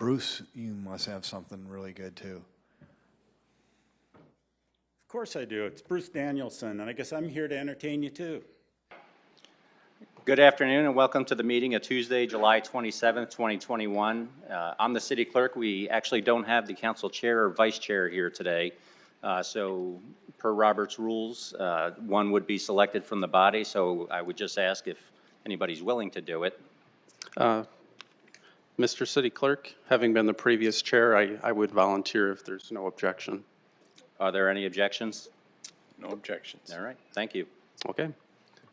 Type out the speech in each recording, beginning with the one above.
Bruce, you must have something really good too. Of course I do. It's Bruce Danielson, and I guess I'm here to entertain you too. Good afternoon and welcome to the meeting of Tuesday, July 27th, 2021. I'm the city clerk. We actually don't have the council chair or vice chair here today. So per Robert's rules, one would be selected from the body. So I would just ask if anybody's willing to do it. Mr. City Clerk, having been the previous chair, I would volunteer if there's no objection. Are there any objections? No objections. All right, thank you. Okay,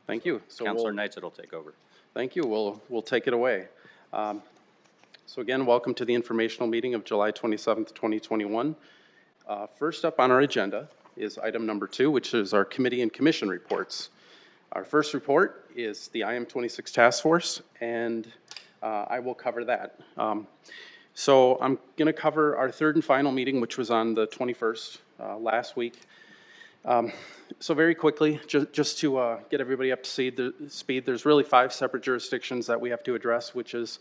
thank you. So Councilor Knights will take over. Thank you. We'll take it away. So again, welcome to the informational meeting of July 27th, 2021. First up on our agenda is item number 2, which is our committee and commission reports. Our first report is the IM26 task force, and I will cover that. So I'm going to cover our third and final meeting, which was on the 21st last week. So very quickly, just to get everybody up to speed, there's really 5 separate jurisdictions that we have to address, which is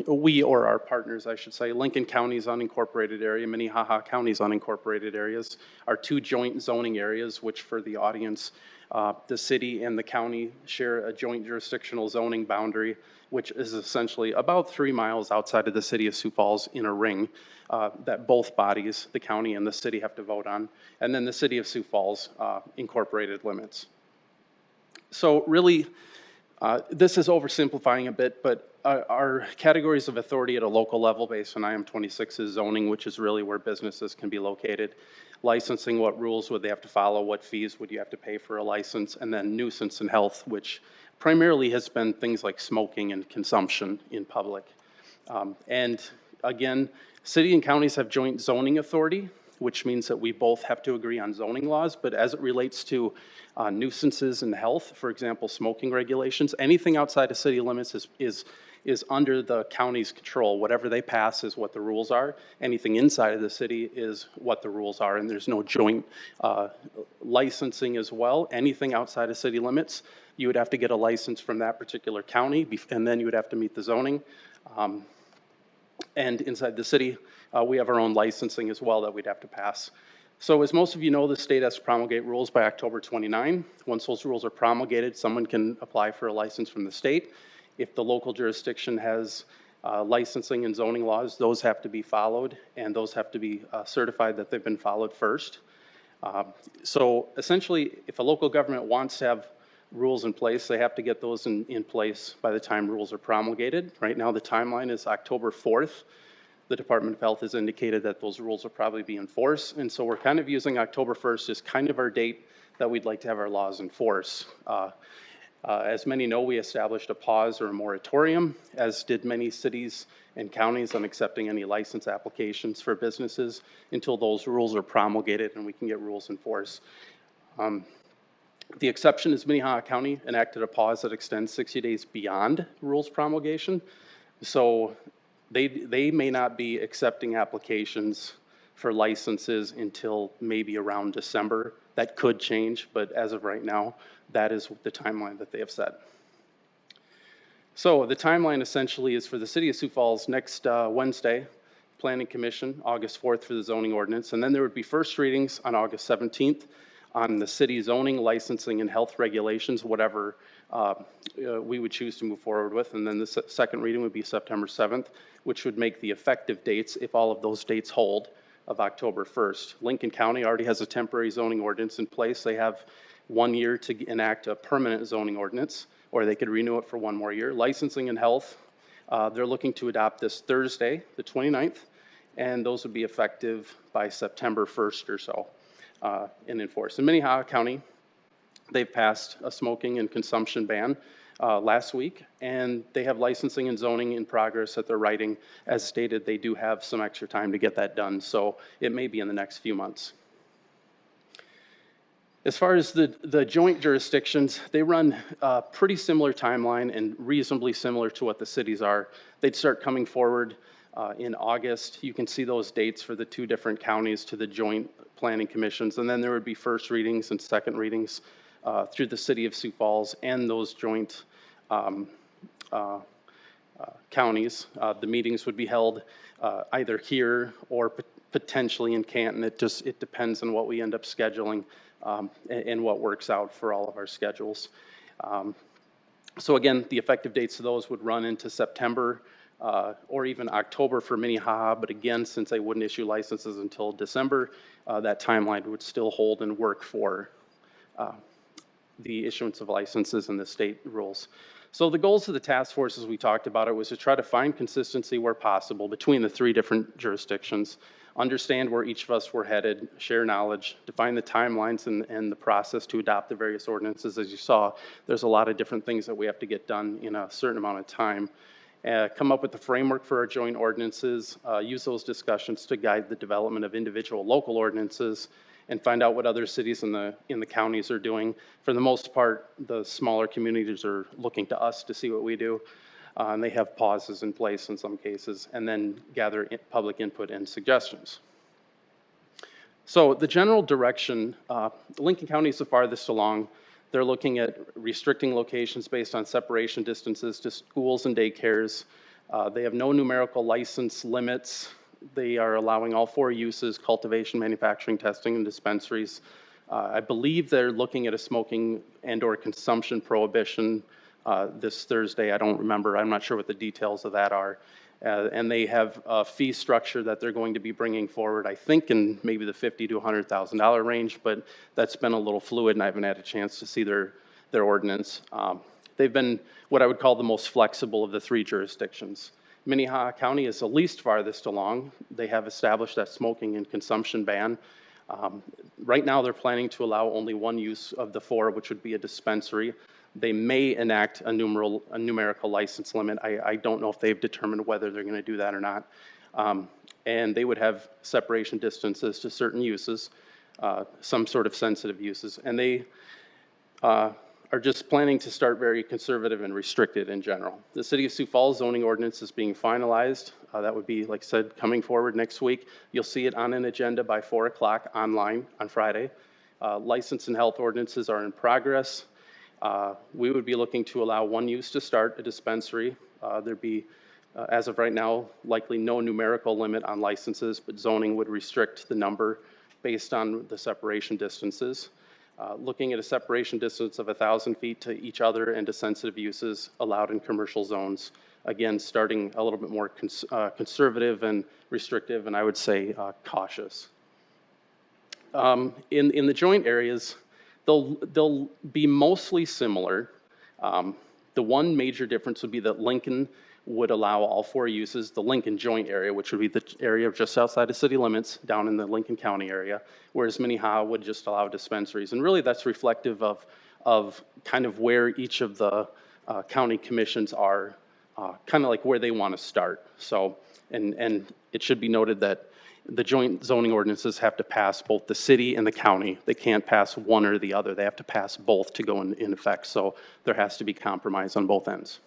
we, or our partners, I should say, Lincoln County's unincorporated area, Minnehaha County's unincorporated areas, are 2 joint zoning areas, which for the audience, the city and the county share a joint jurisdictional zoning boundary, which is essentially about 3 miles outside of the city of Sioux Falls in a ring that both bodies, the county and the city, have to vote on. And then the city of Sioux Falls incorporated limits. So really, this is oversimplifying a bit, but our categories of authority at a local level based on IM26 is zoning, which is really where businesses can be located. Licensing, what rules would they have to follow, what fees would you have to pay for a license, and then nuisance and health, which primarily has been things like smoking and consumption in public. And again, city and counties have joint zoning authority, which means that we both have to agree on zoning laws, but as it relates to nuisances and health, for example, smoking regulations, anything outside of city limits is under the county's control. Whatever they pass is what the rules are. Anything inside of the city is what the rules are, and there's no joint licensing as well. Anything outside of city limits, you would have to get a license from that particular county, and then you would have to meet the zoning. And inside the city, we have our own licensing as well that we'd have to pass. So as most of you know, the state has to promulgate rules by October 29. Once those rules are promulgated, someone can apply for a license from the state. If the local jurisdiction has licensing and zoning laws, those have to be followed, and those have to be certified that they've been followed first. So essentially, if a local government wants to have rules in place, they have to get those in place by the time rules are promulgated. Right now, the timeline is October 4th. The Department of Health has indicated that those rules will probably be enforced, and so we're kind of using October 1st as kind of our date that we'd like to have our laws enforced. As many know, we established a pause or a moratorium, as did many cities and counties, on accepting any license applications for businesses until those rules are promulgated and we can get rules enforced. The exception is Minnehaha County enacted a pause that extends 60 days beyond rules promulgation. So they may not be accepting applications for licenses until maybe around December. That could change, but as of right now, that is the timeline that they have set. So the timeline essentially is for the city of Sioux Falls next Wednesday, Planning Commission, August 4th for the zoning ordinance, and then there would be first readings on August 17th on the city zoning, licensing, and health regulations, whatever we would choose to move forward with, and then the second reading would be September 7th, which would make the effective dates, if all of those dates hold, of October 1st. Lincoln County already has a temporary zoning ordinance in place. They have 1 year to enact a permanent zoning ordinance, or they could renew it for 1 more year. Licensing and health, they're looking to adopt this Thursday, the 29th, and those would be effective by September 1st or so and enforced. In Minnehaha County, they've passed a smoking and consumption ban last week, and they have licensing and zoning in progress that they're writing. As stated, they do have some extra time to get that done, so it may be in the next few months. As far as the joint jurisdictions, they run a pretty similar timeline and reasonably similar to what the cities are. They'd start coming forward in August. You can see those dates for the 2 different counties to the joint planning commissions, and then there would be first readings and second readings through the city of Sioux Falls and those joint counties. The meetings would be held either here or potentially in Canton. It depends on what we end up scheduling and what works out for all of our schedules. So again, the effective dates of those would run into September or even October for Minnehaha, but again, since they wouldn't issue licenses until December, that timeline would still hold and work for the issuance of licenses and the state rules. So the goals of the task force, as we talked about it, was to try to find consistency where possible between the three different jurisdictions, understand where each of us were headed, share knowledge, define the timelines and the process to adopt the various ordinances. As you saw, there's a lot of different things that we have to get done in a certain amount of time. Come up with the framework for our joint ordinances, use those discussions to guide the development of individual local ordinances, and find out what other cities in the counties are doing. For the most part, the smaller communities are looking to us to see what we do. And they have pauses in place in some cases, and then gather public input and suggestions. So the general direction, Lincoln County is the farthest along. They're looking at restricting locations based on separation distances to schools and daycares. They have no numerical license limits. They are allowing all 4 uses: cultivation, manufacturing, testing, and dispensaries. I believe they're looking at a smoking and/or consumption prohibition this Thursday. I don't remember. I'm not sure what the details of that are. And they have a fee structure that they're going to be bringing forward, I think, in maybe the $50,000 to $100,000 range, but that's been a little fluid, and I haven't had a chance to see their ordinance. They've been what I would call the most flexible of the 3 jurisdictions. Minnehaha County is the least farthest along. They have established that smoking and consumption ban. Right now, they're planning to allow only 1 use of the 4, which would be a dispensary. They may enact a numerical license limit. I don't know if they've determined whether they're going to do that or not. And they would have separation distances to certain uses, some sort of sensitive uses. And they are just planning to start very conservative and restricted in general. The City of Sioux Falls zoning ordinance is being finalized. That would be, like I said, coming forward next week. You'll see it on an agenda by 4 o'clock online on Friday. License and health ordinances are in progress. We would be looking to allow 1 use to start, a dispensary. There'd be, as of right now, likely no numerical limit on licenses, but zoning would restrict the number based on the separation distances. Looking at a separation distance of 1,000 feet to each other and to sensitive uses allowed in commercial zones. Again, starting a little bit more conservative and restrictive, and I would say cautious. In the joint areas, they'll be mostly similar. The one major difference would be that Lincoln would allow all 4 uses, the Lincoln joint area, which would be the area just outside of city limits, down in the Lincoln County area, whereas Minnehaha would just allow dispensaries. And really that's reflective of kind of where each of the county commissions are, kind of like where they want to start. So, and it should be noted that the joint zoning ordinances have to pass both the city and the county. They can't pass one or the other. They have to pass both to go in effect. So there has to be compromise on both ends.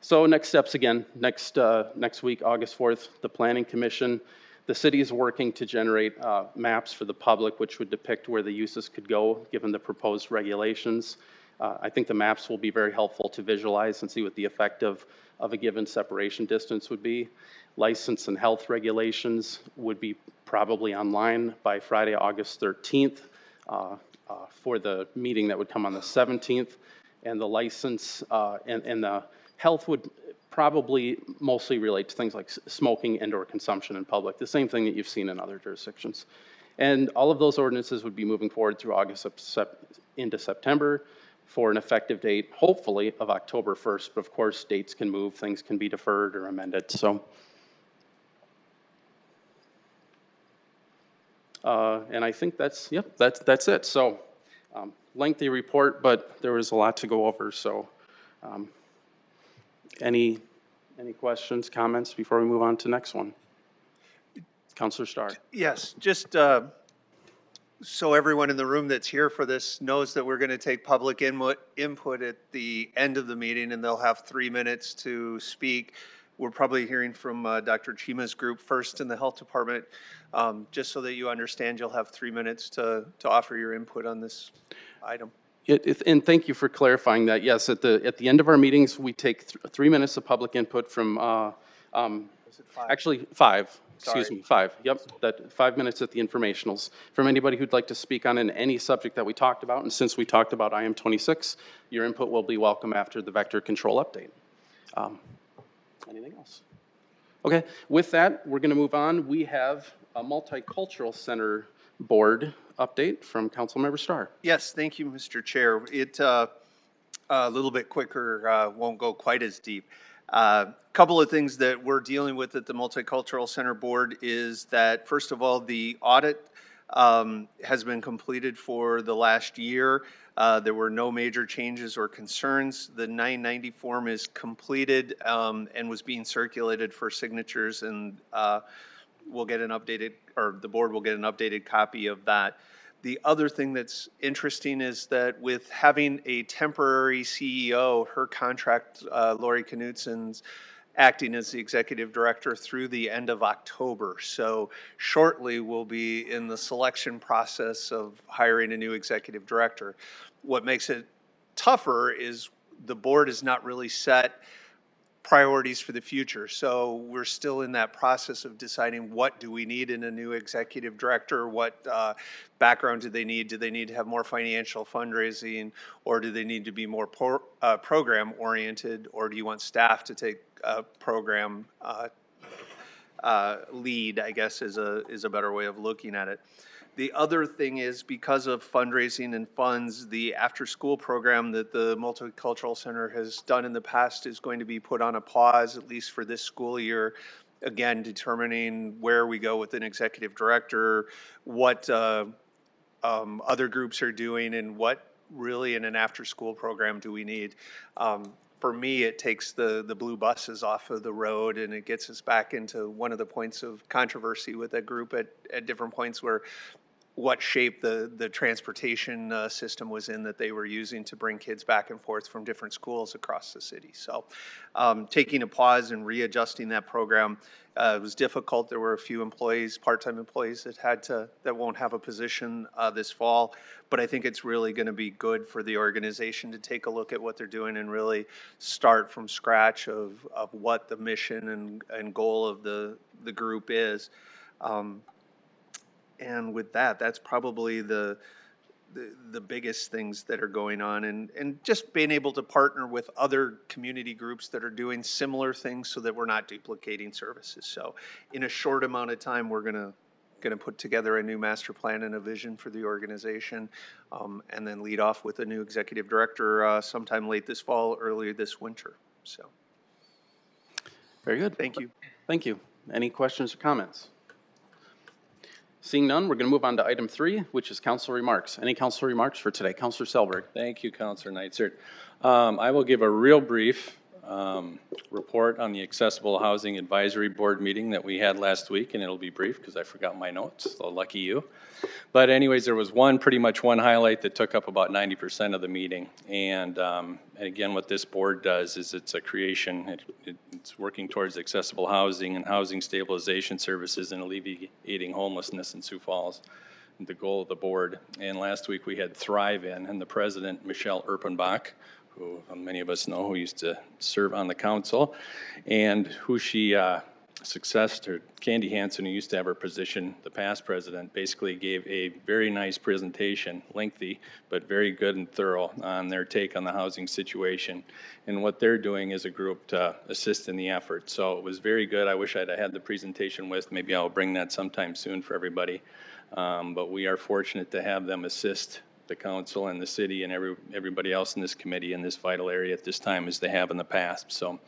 So next steps again, next week, August 4th, the Planning Commission. The city is working to generate maps for the public, which would depict where the uses could go, given the proposed regulations. I think the maps will be very helpful to visualize and see what the effect of a given separation distance would be. License and health regulations would be probably online by Friday, August 13th for the meeting that would come on the 17th. And the license and the health would probably mostly relate to things like smoking and/or consumption in public, the same thing that you've seen in other jurisdictions. And all of those ordinances would be moving forward through August into September for an effective date, hopefully, of October 1st. But of course, dates can move, things can be deferred or amended. So, and I think that's it. So, lengthy report, but there was a lot to go over. So, any questions, comments before we move on to the next one? Councilor Starr. Yes, just so everyone in the room that's here for this knows that we're going to take public input at the end of the meeting, and they'll have 3 minutes to speak. We're probably hearing from Dr. Chima's group first in the health department. Just so that you understand, you'll have 3 minutes to offer your input on this item. And thank you for clarifying that. Yes, at the end of our meetings, we take 3 minutes of public input from, actually, 5. Excuse me, 5. Yep, that 5 minutes at the informationals. From anybody who'd like to speak on any subject that we talked about, and since we talked about IM 26, your input will be welcome after the vector control update. Anything else? Okay, with that, we're going to move on. We have a Multicultural Center Board update from Councilmember Starr. Yes, thank you, Mr. Chair. It, a little bit quicker, won't go quite as deep. Couple of things that we're dealing with at the Multicultural Center Board is that, first of all, the audit has been completed for the last year. There were no major changes or concerns. The 990 form is completed and was being circulated for signatures, and we'll get an updated, or the board will get an updated copy of that. The other thing that's interesting is that with having a temporary CEO, her contract, Lori Knutsen's acting as the executive director through the end of October. So shortly we'll be in the selection process of hiring a new executive director. What makes it tougher is the board is not really set priorities for the future. So we're still in that process of deciding what do we need in a new executive director, what background do they need? Do they need to have more financial fundraising, or do they need to be more program oriented, or do you want staff to take program lead, I guess is a better way of looking at it. The other thing is, because of fundraising and funds, the after-school program that the Multicultural Center has done in the past is going to be put on a pause, at least for this school year. Again, determining where we go with an executive director, what other groups are doing, and what really in an after-school program do we need. For me, it takes the blue buses off of the road, and it gets us back into one of the points of controversy with that group at different points, where what shape the transportation system was in that they were using to bring kids back and forth from different schools across the city. So taking a pause and readjusting that program was difficult. There were a few employees, part-time employees that won't have a position this fall, but I think it's really going to be good for the organization to take a look at what they're doing and really start from scratch of what the mission and goal of the group is. And with that, that's probably the biggest things that are going on, and just being able to partner with other community groups that are doing similar things so that we're not duplicating services. So in a short amount of time, we're gonna put together a new master plan and a vision for the organization, and then lead off with a new executive director sometime late this fall, early this winter. So. Very good. Thank you. Thank you. Any questions or comments? Seeing none, we're going to move on to item 3, which is council remarks. Any council remarks for today? Councilor Selberg. Thank you, Councilor Neitzer. I will give a real brief report on the Accessible Housing Advisory Board meeting that we had last week, and it'll be brief because I forgot my notes, so lucky you. But anyways, there was pretty much one highlight that took up about 90% of the meeting. And again, what this board does is it's a creation, it's working towards accessible housing and housing stabilization services and alleviating homelessness in Sioux Falls, the goal of the board. And last week we had Thrive In, and the president, Michelle Erpenbach, who many of us know, who used to serve on the council, and who she successed her, Candy Hansen, who used to have her position, the past president, basically gave a very nice presentation, lengthy, but very good and thorough on their take on the housing situation and what they're doing as a group to assist in the effort. So it was very good. I wish I'd had the presentation with. Maybe I'll bring that sometime soon for everybody. But we are fortunate to have them assist the council and the city and everybody else in this committee in this vital area at this time as they have in the past. So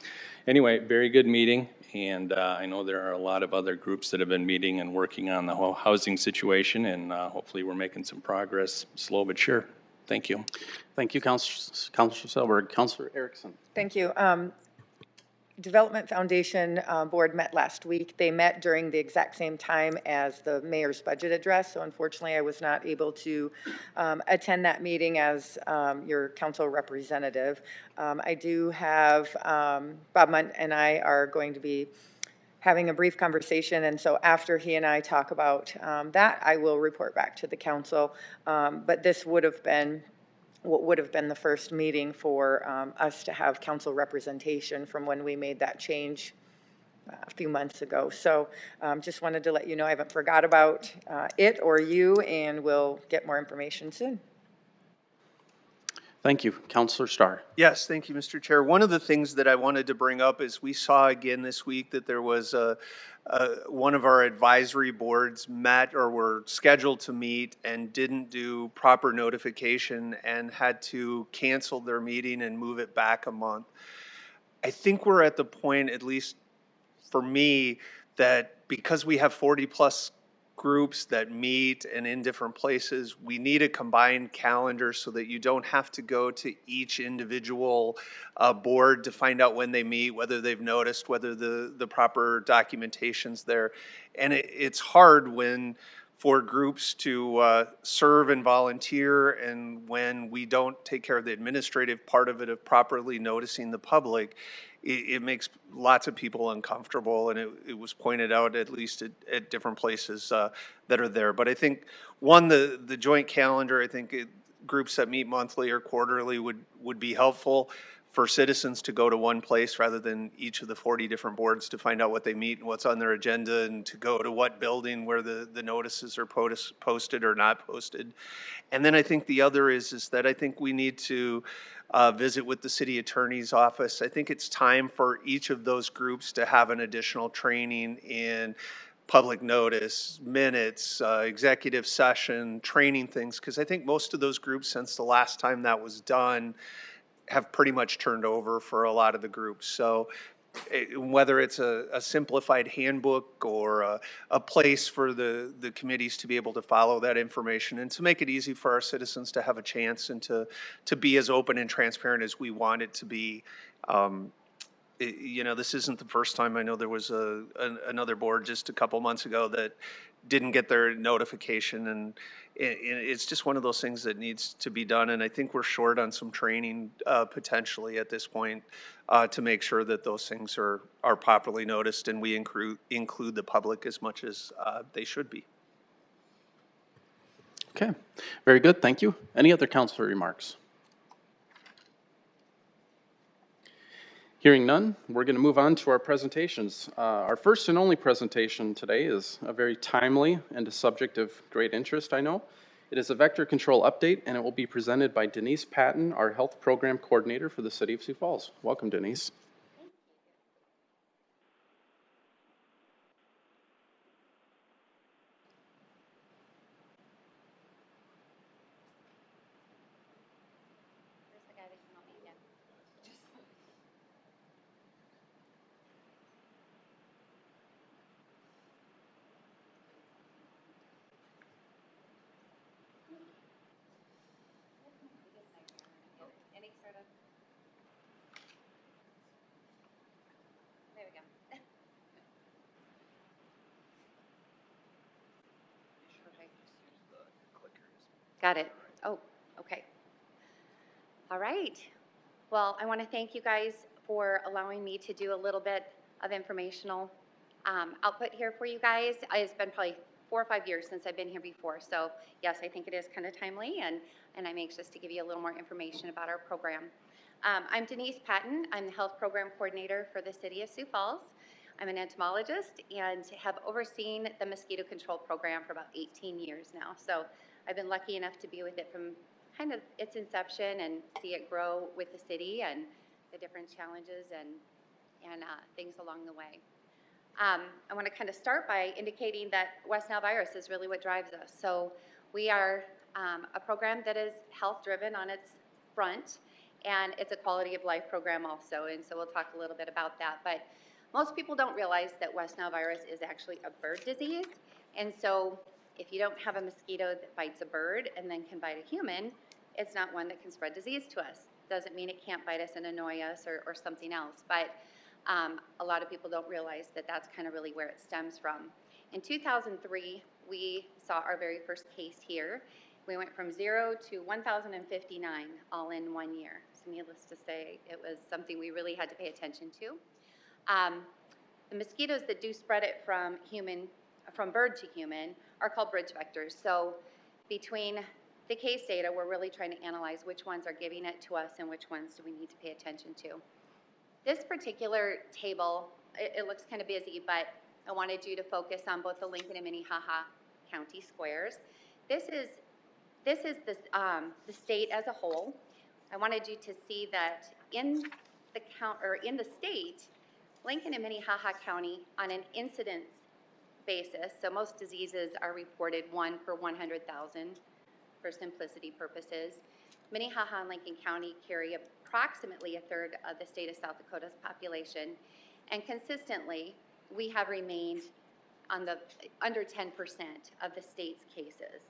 anyway, very good meeting, and I know there are a lot of other groups that have been meeting and working on the whole housing situation, and hopefully we're making some progress, slow but sure. Thank you. Thank you, Councilor Selberg. Councilor Erickson. Thank you. Development Foundation Board met last week. They met during the exact same time as the mayor's budget address, so unfortunately I was not able to attend that meeting as your council representative. I do have, Bob Munt and I are going to be having a brief conversation, and so after he and I talk about that, I will report back to the council. But this would have been what would have been the first meeting for us to have council representation from when we made that change a few months ago. So just wanted to let you know I haven't forgot about it or you, and we'll get more information soon. Thank you. Counselor Starr. Yes, thank you, Mr. Chair. One of the things that I wanted to bring up is we saw again this week that there was one of our advisory boards met or were scheduled to meet and didn't do proper notification and had to cancel their meeting and move it back a month. I think we're at the point, at least for me, that because we have 40+ groups that meet and in different places, we need a combined calendar so that you don't have to go to each individual board to find out when they meet, whether they've noticed, whether the proper documentation's there. And it's hard when for groups to serve and volunteer, and when we don't take care of the administrative part of it, of properly noticing the public, it makes lots of people uncomfortable, and it was pointed out at least at different places that are there. But I think, one, the joint calendar, I think groups that meet monthly or quarterly would be helpful for citizens to go to one place rather than each of the 40 different boards to find out what they meet and what's on their agenda, and to go to what building where the notices are posted or not posted. And then I think the other is that I think we need to visit with the city attorney's office. I think it's time for each of those groups to have an additional training in public notice, minutes, executive session, training things, because I think most of those groups, since the last time that was done, have pretty much turned over for a lot of the groups. So whether it's a simplified handbook or a place for the committees to be able to follow that information and to make it easy for our citizens to have a chance and to be as open and transparent as we want it to be. You know, this isn't the first time. I know there was another board just a couple months ago that didn't get their notification, and it's just one of those things that needs to be done. And I think we're short on some training potentially at this point to make sure that those things are properly noticed, and we include the public as much as they should be. Okay, very good. Thank you. Any other councilor remarks? Hearing none, we're going to move on to our presentations. Our first and only presentation today is a very timely and a subject of great interest, I know. It is a vector control update, and it will be presented by Denise Patton, our health program coordinator for the city of Sioux Falls. Welcome, Denise. Got it. Oh, okay. All right. Well, I want to thank you guys for allowing me to do a little bit of informational output here for you guys. It's been probably 4 or 5 years since I've been here before. So yes, I think it is kind of timely, and I'm anxious to give you a little more information about our program. I'm Denise Patton. I'm the health program coordinator for the city of Sioux Falls. I'm an entomologist and have overseen the mosquito control program for about 18 years now. So I've been lucky enough to be with it from kind of its inception and see it grow with the city and the different challenges and things along the way. I want to kind of start by indicating that West Nile virus is really what drives us. So we are a program that is health driven on its front, and it's a quality of life program also, and so we'll talk a little bit about that. But most people don't realize that West Nile virus is actually a bird disease, and so if you don't have a mosquito that bites a bird and then can bite a human, it's not one that can spread disease to us. Doesn't mean it can't bite us and annoy us or something else, but a lot of people don't realize that that's kind of really where it stems from. In 2003, we saw our very first case here. We went from 0 to 1,059 all in 1 year. So needless to say, it was something we really had to pay attention to. The mosquitoes that do spread it from bird to human are called bridge vectors. So between the case data, we're really trying to analyze which ones are giving it to us and which ones do we need to pay attention to. This particular table, it looks kind of busy, but I wanted you to focus on both the Lincoln and Minnehaha County squares. This is the state as a whole. I wanted you to see that in the state, Lincoln and Minnehaha County, on an incidence basis, so most diseases are reported 1 per 100,000 for simplicity purposes. Minnehaha and Lincoln County carry approximately a third of the state of South Dakota's population, and consistently, we have remained on the under 10% of the state's cases.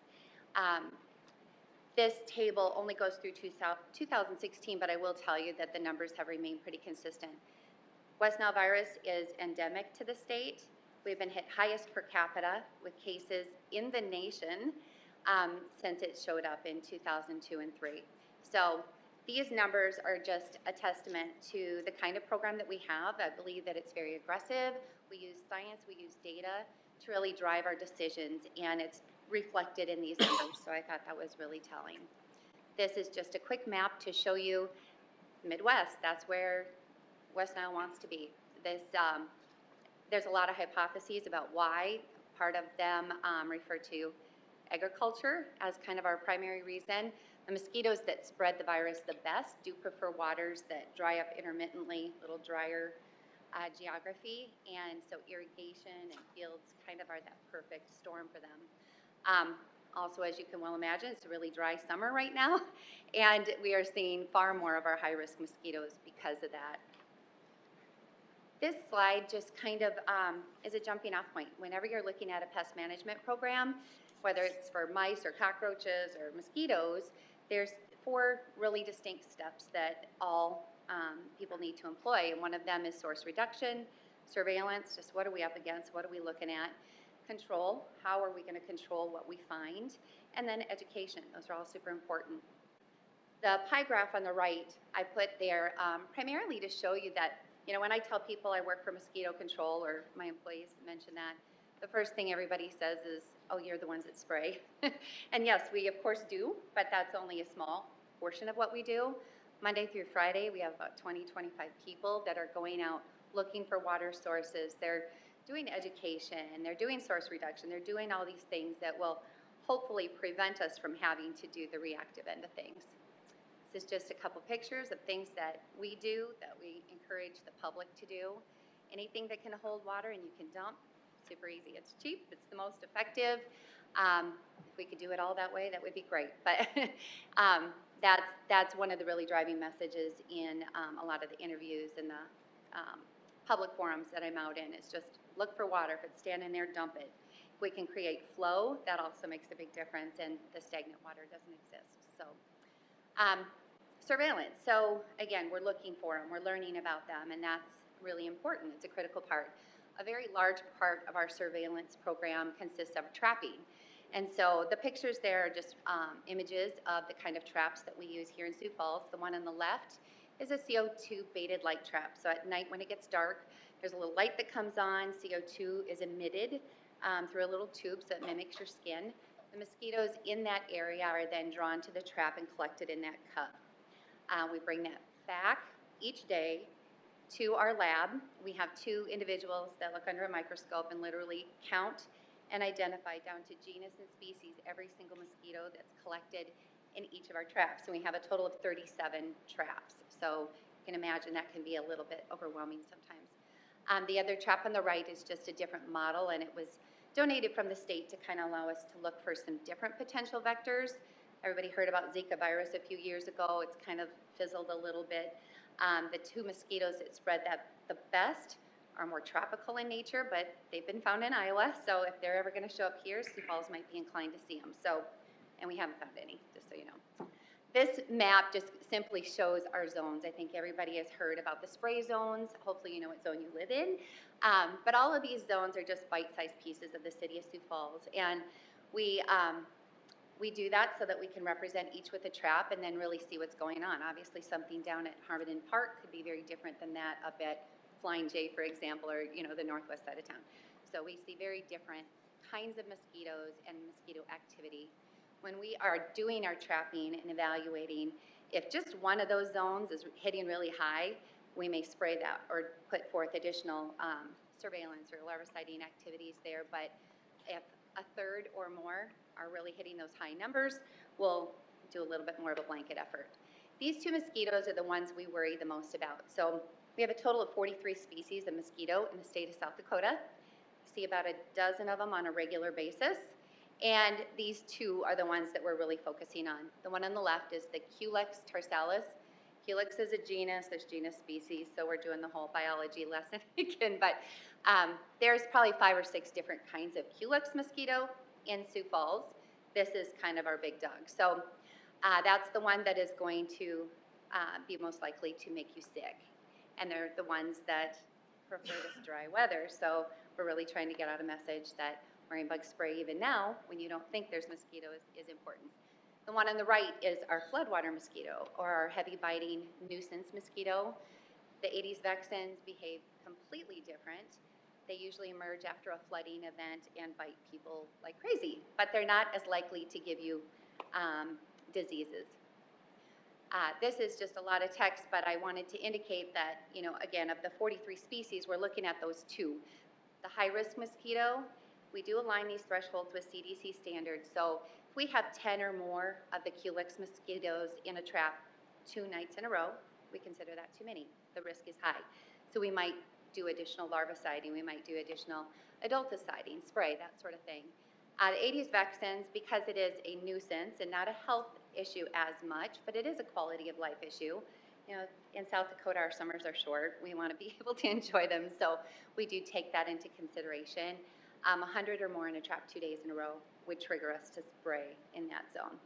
This table only goes through 2016, but I will tell you that the numbers have remained pretty consistent. West Nile virus is endemic to the state. We've been hit highest per capita with cases in the nation since it showed up in 2002 and 3. So these numbers are just a testament to the kind of program that we have. I believe that it's very aggressive. We use science, we use data to really drive our decisions, and it's reflected in these numbers, so I thought that was really telling. This is just a quick map to show you Midwest. That's where West Nile wants to be. There's a lot of hypotheses about why. Part of them refer to agriculture as kind of our primary reason. The mosquitoes that spread the virus the best do prefer waters that dry up intermittently, a little drier geography, and so irrigation and fields kind of are that perfect storm for them. Also, as you can well imagine, it's a really dry summer right now, and we are seeing far more of our high-risk mosquitoes because of that. This slide just kind of is a jumping off point. Whenever you're looking at a pest management program, whether it's for mice or cockroaches or mosquitoes, there's 4 really distinct steps that all people need to employ, and one of them is source reduction, surveillance, just what are we up against, what are we looking at, control, how are we going to control what we find, and then education. Those are all super important. The pie graph on the right I put there primarily to show you that, you know, when I tell people I work for mosquito control, or my employees mention that, the first thing everybody says is, oh, you're the ones that spray. And yes, we of course do, but that's only a small portion of what we do. Monday through Friday, we have about 20, 25 people that are going out looking for water sources. They're doing education, they're doing source reduction, they're doing all these things that will hopefully prevent us from having to do the reactive end of things. This is just a couple pictures of things that we do, that we encourage the public to do. Anything that can hold water and you can dump, super easy. It's cheap, it's the most effective. If we could do it all that way, that would be great. But that's one of the really driving messages in a lot of the interviews and the public forums that I'm out in. It's just look for water. If it's standing there, dump it. If we can create flow, that also makes a big difference, and the stagnant water doesn't exist. So surveillance. So again, we're looking for them. We're learning about them, and that's really important. It's a critical part. A very large part of our surveillance program consists of trapping. And so the pictures there are just images of the kind of traps that we use here in Sioux Falls. The one on the left is a CO2 baited light trap. So at night when it gets dark, there's a little light that comes on. CO2 is emitted through a little tube so it mimics your skin. The mosquitoes in that area are then drawn to the trap and collected in that cup. We bring that back each day to our lab. We have 2 individuals that look under a microscope and literally count and identify down to genus and species every single mosquito that's collected in each of our traps. And we have a total of 37 traps. So you can imagine that can be a little bit overwhelming sometimes. The other trap on the right is just a different model, and it was donated from the state to kind of allow us to look for some different potential vectors. Everybody heard about Zika virus a few years ago. It's kind of fizzled a little bit. The 2 mosquitoes that spread that the best are more tropical in nature, but they've been found in Iowa, so if they're ever going to show up here, Sioux Falls might be inclined to see them. So, and we haven't found any, just so you know. This map just simply shows our zones. I think everybody has heard about the spray zones. Hopefully you know what zone you live in. But all of these zones are just bite-sized pieces of the city of Sioux Falls. And we do that so that we can represent each with a trap and then really see what's going on. Obviously something down at Harmon Park could be very different than that up at Flying J, for example, or the northwest side of town. So we see very different kinds of mosquitoes and mosquito activity. when we are doing our trapping and evaluating, if just one of those zones is hitting really high, we may spray that or put forth additional surveillance or larviciding activities there. But if a third or more are really hitting those high numbers, we'll do a little bit more of a blanket effort. These two mosquitoes are the ones we worry the most about. So we have a total of 43 species of mosquito in the state of South Dakota. We see about a dozen of them on a regular basis. And these two are the ones that we're really focusing on. The one on the left is the Culex tarsalis. Culex is a genus, there's genus species, so we're doing the whole biology lesson again, but there's probably 5 or 6 different kinds of Culex mosquito in Sioux Falls. This is kind of our big dog. So that's the one that is going to be most likely to make you sick. And they're the ones that prefer this dry weather. So we're really trying to get out a message that wearing bug spray even now, when you don't think there's mosquitoes, is important. The one on the right is our floodwater mosquito, or our heavy biting nuisance mosquito. The Aedes vexans behave completely different. They usually emerge after a flooding event and bite people like crazy, but they're not as likely to give you diseases. This is just a lot of text, but I wanted to indicate that, you know, again, of the 43 species, we're looking at those 2. The high-risk mosquito, we do align these thresholds with CDC standards. So if we have 10 or more of the Culex mosquitoes in a trap 2 nights in a row, we consider that too many. The risk is high. So we might do additional larviciding, we might do additional adulticiding, spray, that sort of thing. The Aedes vexans, because it is a nuisance and not a health issue as much, but it is a quality of life issue. You know, in South Dakota, our summers are short. We want to be able to enjoy them, so we do take that into consideration. 100 or more in a trap 2 days in a row would trigger us to spray in that zone.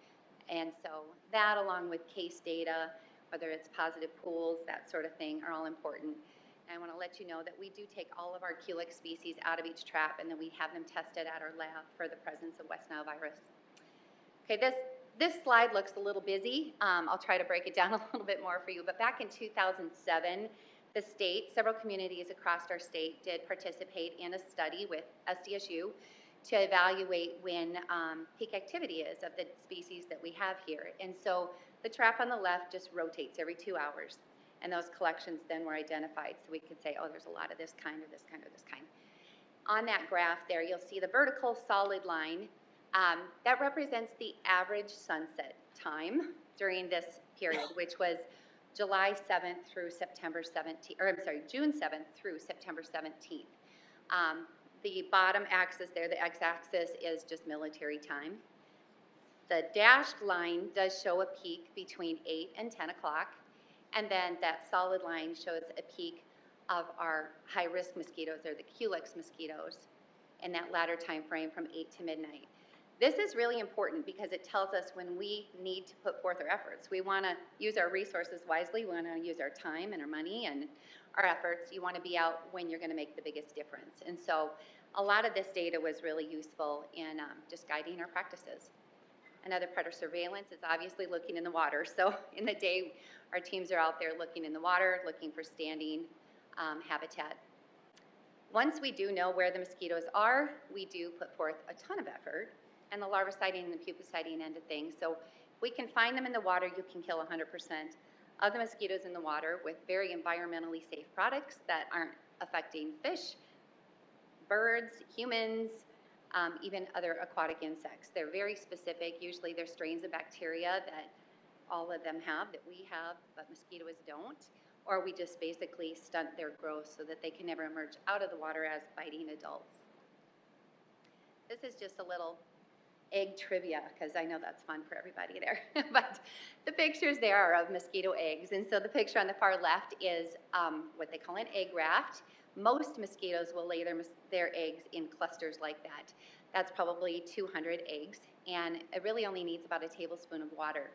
And so that, along with case data, whether it's positive pools, that sort of thing, are all important. And I want to let you know that we do take all of our Culex species out of each trap, and then we have them tested at our lab for the presence of West Nile virus. Okay, this slide looks a little busy. I'll try to break it down a little bit more for you. But back in 2007, the state, several communities across our state did participate in a study with SDSU to evaluate when peak activity is of the species that we have here. And so the trap on the left just rotates every 2 hours. And those collections then were identified. So we could say, oh, there's a lot of this kind or this kind or this kind. On that graph there, you'll see the vertical solid line. That represents the average sunset time during this period, which was July 7th through September 17th, or I'm sorry, June 7th through September 17th. The bottom axis there, the x-axis, is just military time. The dashed line does show a peak between 8 and 10 o'clock, and then that solid line shows a peak of our high-risk mosquitoes, or the Culex mosquitoes, in that latter time frame from 8 to midnight. This is really important because it tells us when we need to put forth our efforts. We want to use our resources wisely. We want to use our time and our money and our efforts. You want to be out when you're going to make the biggest difference. And so a lot of this data was really useful in just guiding our practices. Another part of surveillance is obviously looking in the water. So in the day, our teams are out there looking in the water, looking for standing habitat. Once we do know where the mosquitoes are, we do put forth a ton of effort, and the larviciding and the pupaciding end of things. So if we can find them in the water, you can kill 100% of the mosquitoes in the water with very environmentally safe products that aren't affecting fish, birds, humans, even other aquatic insects. They're very specific. Usually they're strains of bacteria that all of them have, that we have, but mosquitoes don't. Or we just basically stunt their growth so that they can never emerge out of the water as biting adults. This is just a little egg trivia, because I know that's fun for everybody there. But the pictures there are of mosquito eggs. And so the picture on the far left is what they call an egg raft. Most mosquitoes will lay their eggs in clusters like that. That's probably 200 eggs. And it really only needs about a tablespoon of water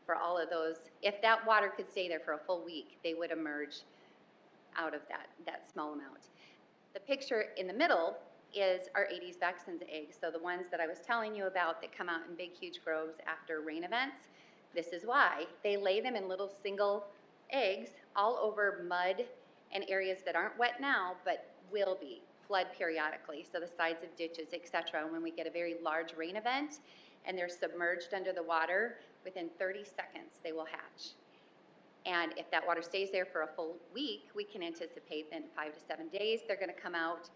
for all of those. If that water could stay there for a full week, they would emerge out of that small amount. The picture in the middle is our Aedes vexans eggs. So the ones that I was telling you about that come out in big, huge groves after rain events. This is why. They lay them in little single eggs all over mud and areas that aren't wet now, but will be, flood periodically. So the sides of ditches, etc. When we get a very large rain event and they're submerged under the water, within 30 seconds they will hatch. And if that water stays there for a full week, we can anticipate that in 5 to 7 days they're going to come out,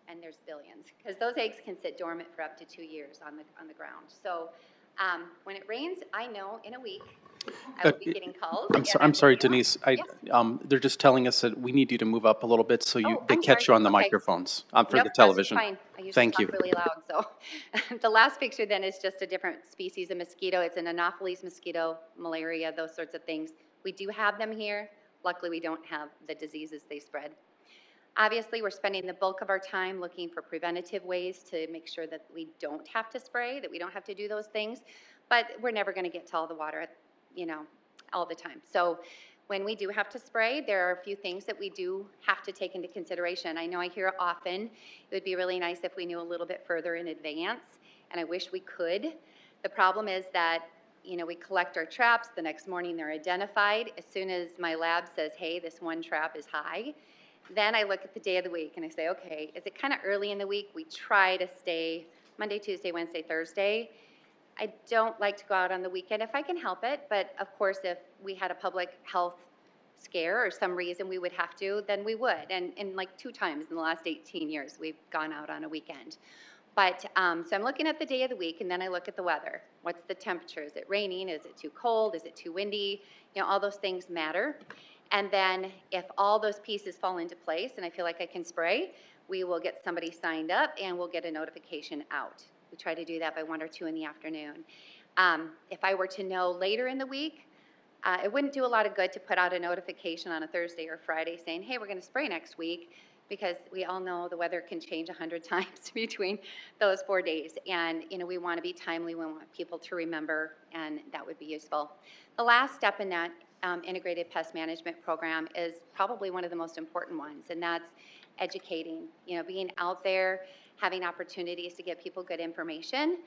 and there's billions, because those eggs can sit dormant for up to 2 years on the ground. So when it rains, I know in a week I will be getting calls. I'm sorry, Denise. Denise. They're just telling us that we need you to move up a little bit so they I'm catch sorry. you on the Okay. microphones for Nope, the television. That's fine. I usually Thank talk you. really loud, so. The last picture then is just a different species of mosquito. It's an Anopheles mosquito, malaria, those sorts of things. We do have them here. Luckily, we don't have the diseases they spread. Obviously, we're spending the bulk of our time looking for preventative ways to make sure that we don't have to spray, that we don't have to do those things, but we're never going to get to all the water, all the time. So when we do have to spray, there are a few things that we do have to take into consideration. I know I hear it often. It would be really nice if we knew a little bit further in advance, and I wish we could. The problem is that, we collect our traps. The next morning they're identified. As soon as my lab says, hey, this one trap is high, then I look at the day of the week and I say, okay, is it kind of early in the week? We try to stay Monday, Tuesday, Wednesday, Thursday. I don't like to go out on the weekend if I can help it, but of course, if we had a public health scare or some reason we would have to, then we would. And like 2 times in the last 18 years, we've gone out on a weekend. But, so I'm looking at the day of the week, and then I look at the weather. What's the temperature? Is it raining? Is it too cold? Is it too windy? All those things matter. And then if all those pieces fall into place and I feel like I can spray, we will get somebody signed up and we'll get a notification out. We try to do that by 1 or 2 in the afternoon. If I were to know later in the week, it wouldn't do a lot of good to put out a notification on a Thursday or Friday saying, hey, we're going to spray next week, because we all know the weather can change 100 times between those 4 days. And, we want to be timely. We want people to remember, and that would be useful. The last step in that integrated pest management program is probably one of the most important ones, and that's educating, being out there, having opportunities to get people good information.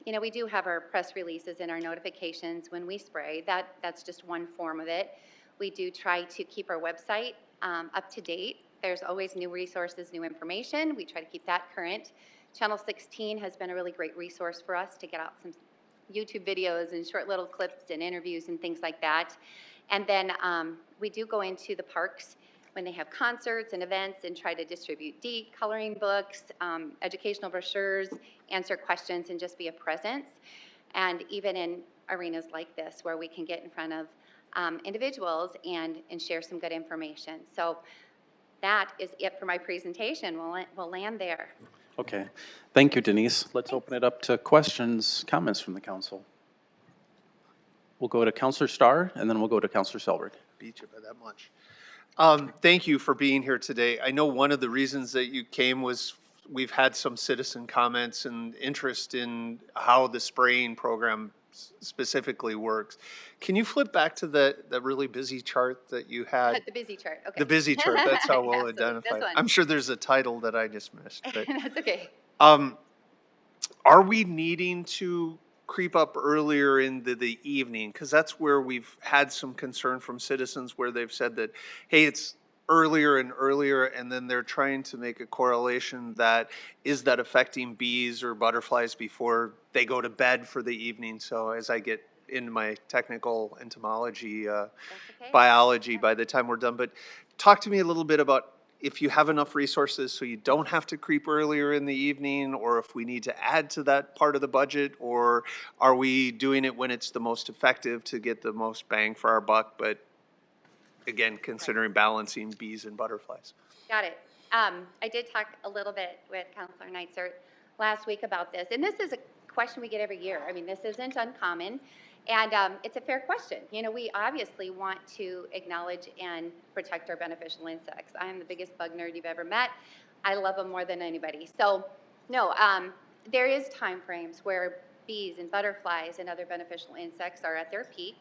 We do have our press releases and our notifications when we spray. That's just one form of it. We do try to keep our website up to date. There's always new resources, new information. We try to keep that current. Channel 16 has been a really great resource for us to get out some YouTube videos and short little clips and interviews and things like that. And then we do go into the parks when they have concerts and events and try to distribute coloring books, educational brochures, answer questions, and just be a presence. And even in arenas like this where we can get in front of individuals and share some good information. So that is it for my presentation. We'll land there. Okay. Thank you, Denise. Let's open it up to questions, comments from the council. We'll go to Councilor Starr, and then we'll go to Councilor Selberg. Beat you by that much. Thank you for being here today. I know one of the reasons that you came was we've had some citizen comments and interest in how the spraying program specifically works. Can you flip back to the really busy chart that you had? The busy chart, okay. The busy chart, that's how we'll Absolutely. identify it. This one. I'm sure there's a title that I just missed, but That's okay. are we needing to creep up earlier into the evening? Because that's where we've had some concern from citizens where they've said that, hey, it's earlier and earlier, and then they're trying to make a correlation that is that affecting bees or butterflies before they go to bed for the evening. So as I get into my technical entomology, Okay. biology by the time we're done, but talk to me a little bit about if you have enough resources so you don't have to creep earlier in the evening, or if we need to add to that part of the budget, or are we doing it when it's the most effective to get the most bang for our buck, but again, considering balancing bees and butterflies. Got it. I did talk a little bit with Councilor Neitzer last week about this, and this is a question we get every year. I mean, this isn't uncommon, and it's a fair question. We obviously want to acknowledge and protect our beneficial insects. I am the biggest bug nerd you've ever met. I love them more than anybody. So, no, there is time frames where bees and butterflies and other beneficial insects are at their peak.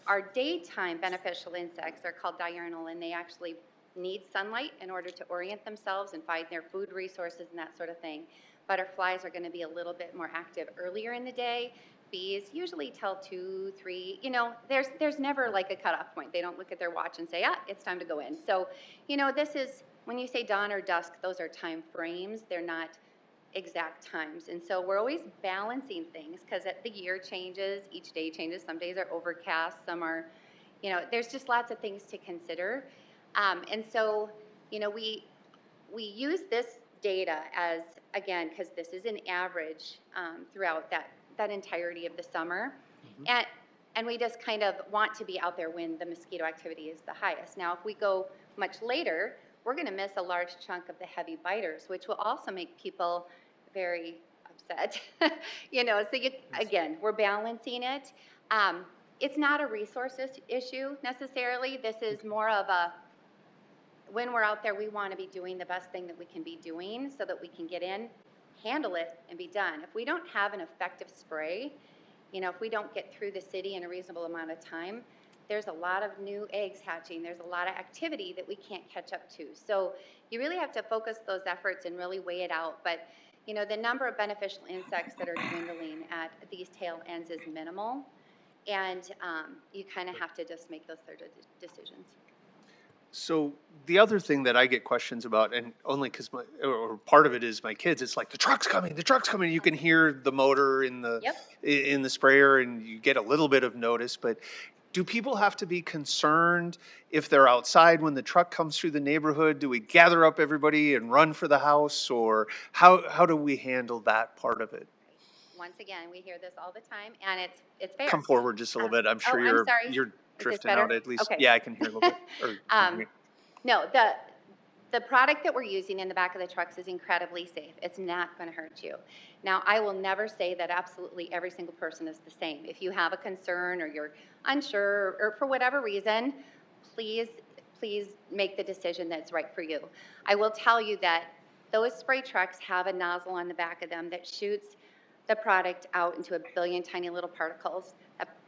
Our daytime beneficial insects are called diurnal, and they actually need sunlight in order to orient themselves and find their food resources and that sort of thing. Butterflies are going to be a little bit more active earlier in the day. Bees usually till 2, 3, there's never like a cutoff point. They don't look at their watch and say, it's time to go in. So, this is, when you say dawn or dusk, those are time frames. They're not exact times. And so we're always balancing things because the year changes, each day changes. Some days are overcast, some are, there's just lots of things to consider. And so, we use this data as, again, because this is an average throughout that entirety of the summer. And we just kind of want to be out there when the mosquito activity is the highest. Now, if we go much later, we're going to miss a large chunk of the heavy biters, which will also make people very upset. Again, we're balancing it. It's not a resources issue necessarily. This is more of when we're out there, we want to be doing the best thing that we can be doing so that we can get in, handle it, and be done. If we don't have an effective spray, if we don't get through the city in a reasonable amount of time, there's a lot of new eggs hatching. There's a lot of activity that we can't catch up to. So you really have to focus those efforts and really weigh it out. But, the number of beneficial insects that are dwindling at these tail ends is minimal. And you kind of have to just make those decisions. So the other thing that I get questions about, and only because or part of it is my kids, it's like the truck's coming. You can hear the motor in the sprayer, and you get a little bit of notice. But do people have to be concerned if they're outside when the truck comes through the neighborhood? Do we gather up everybody and run for the house, or how do we handle that part of it? Once again, we hear this all the time, and it's fair. Come forward just a little bit. I'm sure I'm sorry. you're Is this drifting better? out at least. Okay. Yeah, I can hear a little bit. No, the product that we're using in the back of the trucks is incredibly safe. It's not going to hurt you. Now, I will never say that absolutely every single person is the same. If you have a concern or you're unsure or for whatever reason, please make the decision that's right for you. I will tell you that those spray trucks have a nozzle on the back of them that shoots the product out into a billion tiny little particles.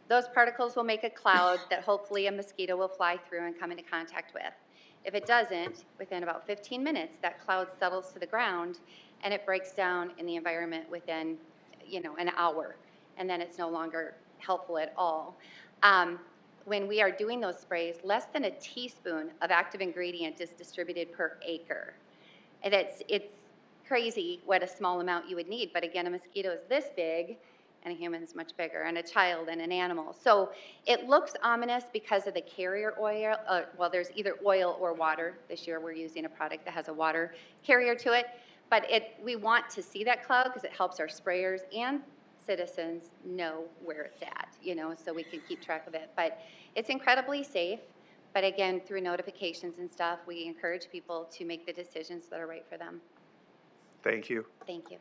Those particles will make a cloud that hopefully a mosquito will fly through and come into contact with. If it doesn't, within about 15 minutes, that cloud settles to the ground and it breaks down in the environment within, an hour. And then it's no longer helpful at all. When we are doing those sprays, less than a teaspoon of active ingredient is distributed per acre. And it's crazy what a small amount you would need. But again, a mosquito is this big, and a human's much bigger, and a child and an animal. So it looks ominous because of the carrier oil. Well, there's either oil or water. This year we're using a product that has a water carrier to it. But we want to see that cloud because it helps our sprayers and citizens know where it's at, so we can keep track of it. But it's incredibly safe. But again, through notifications and stuff, we encourage people to make the decisions that are right for them. Thank you. Thank you.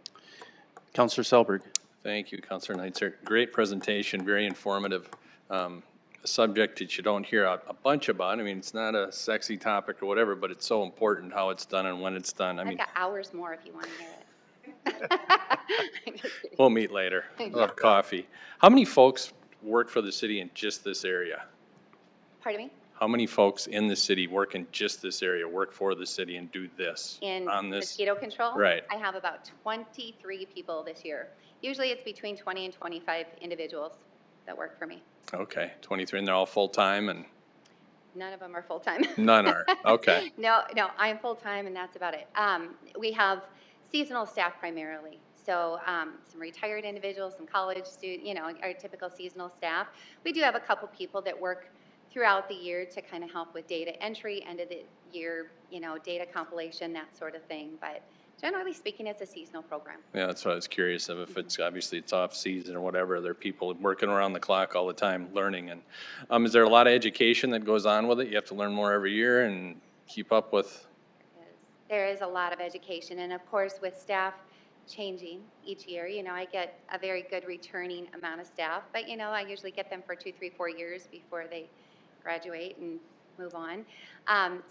Counselor Selberg. Thank you, Councilor Neitzer. Great presentation, very informative. A subject that you don't hear a bunch about. I mean, it's not a sexy topic or whatever, but it's so important how it's done and when it's done. I've got hours more if you want to hear it. We'll meet later. We'll have coffee. How many folks work for the city in just this area? Pardon me? How many folks in the city work in just this area, work for the city and do this? In on this? mosquito control? Right. I have about 23 people this year. Usually it's between 20 and 25 individuals that work for me. Okay, 23, and they're all full-time, and None of them are full-time. none are, okay. No, I'm full-time and that's about it. We have seasonal staff primarily. So some retired individuals, some college students, our typical seasonal staff. We do have a couple people that work throughout the year to kind of help with data entry, end of the year, data compilation, that sort of thing. But generally speaking, it's a seasonal program. Yeah, that's what I was curious of. If it's obviously it's off season or whatever, there are people working around the clock all the time learning. And is there a lot of education that goes on with it? You have to learn more every year and keep up with. There is a lot of education, and of course with staff changing each year, I get a very good returning amount of staff, but I usually get them for 2, 3, 4 years before they graduate and move on.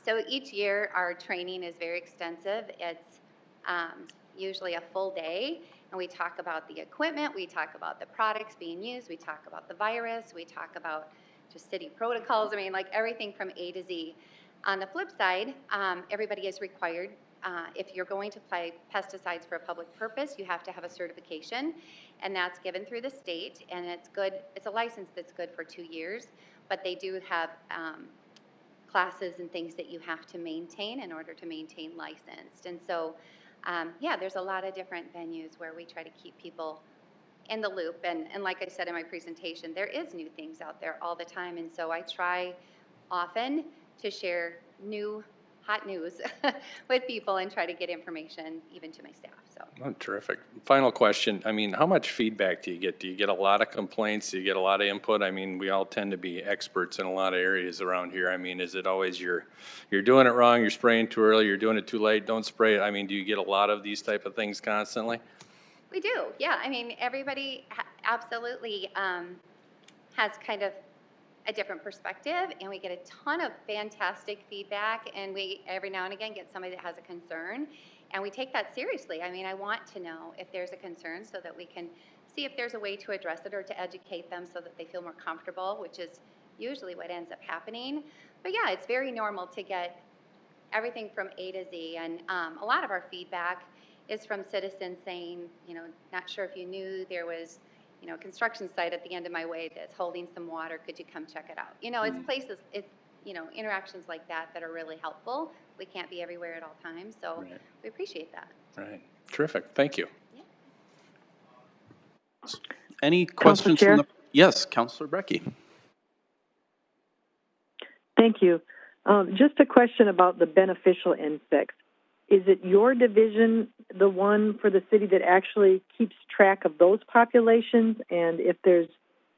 So each year our training is very extensive. It's usually a full day, and we talk about the equipment, we talk about the products being used, we talk about the virus, we talk about just city protocols. I mean, like everything from A to Z. On the flip side, everybody is required, if you're going to apply pesticides for a public purpose, you have to have a certification, and that's given through the state, and it's good. It's a license that's good for 2 years, but they do have classes and things that you have to maintain in order to maintain licensed. And so yeah, there's a lot of different venues where we try to keep people in the loop. And like I said in my presentation, there is new things out there all the time. And so I try often to share new hot news with people and try to get information even to my staff. So Oh, terrific. Final question. I mean, how much feedback do you get? Do you get a lot of complaints? Do you get a lot of input? I mean, we all tend to be experts in a lot of areas around here. I mean, is it always you're doing it wrong, you're spraying too early, you're doing it too late, don't spray it? I mean, do you get a lot of these type of things constantly? we do, yeah. I mean, everybody absolutely has kind of a different perspective, and we get a ton of fantastic feedback, and we every now and again get somebody that has a concern, and we take that seriously. I mean, I want to know if there's a concern so that we can see if there's a way to address it or to educate them so that they feel more comfortable, which is usually what ends up happening. But yeah, it's very normal to get everything from A to Z, and a lot of our feedback is from citizens saying, you know, not sure if you knew there was, you know, a construction site at the end of my way that's holding some water. Could you come check it out? You know, it's places, it's, you know, interactions like that that are really helpful. We can't be everywhere at all times, so Right. we appreciate that. Right. Terrific. Thank you. Any questions from the? Yes, Councilor Brecky. Thank you. Just a question about the beneficial insects. Is it your division, the one for the city, that actually keeps track of those populations? And if there's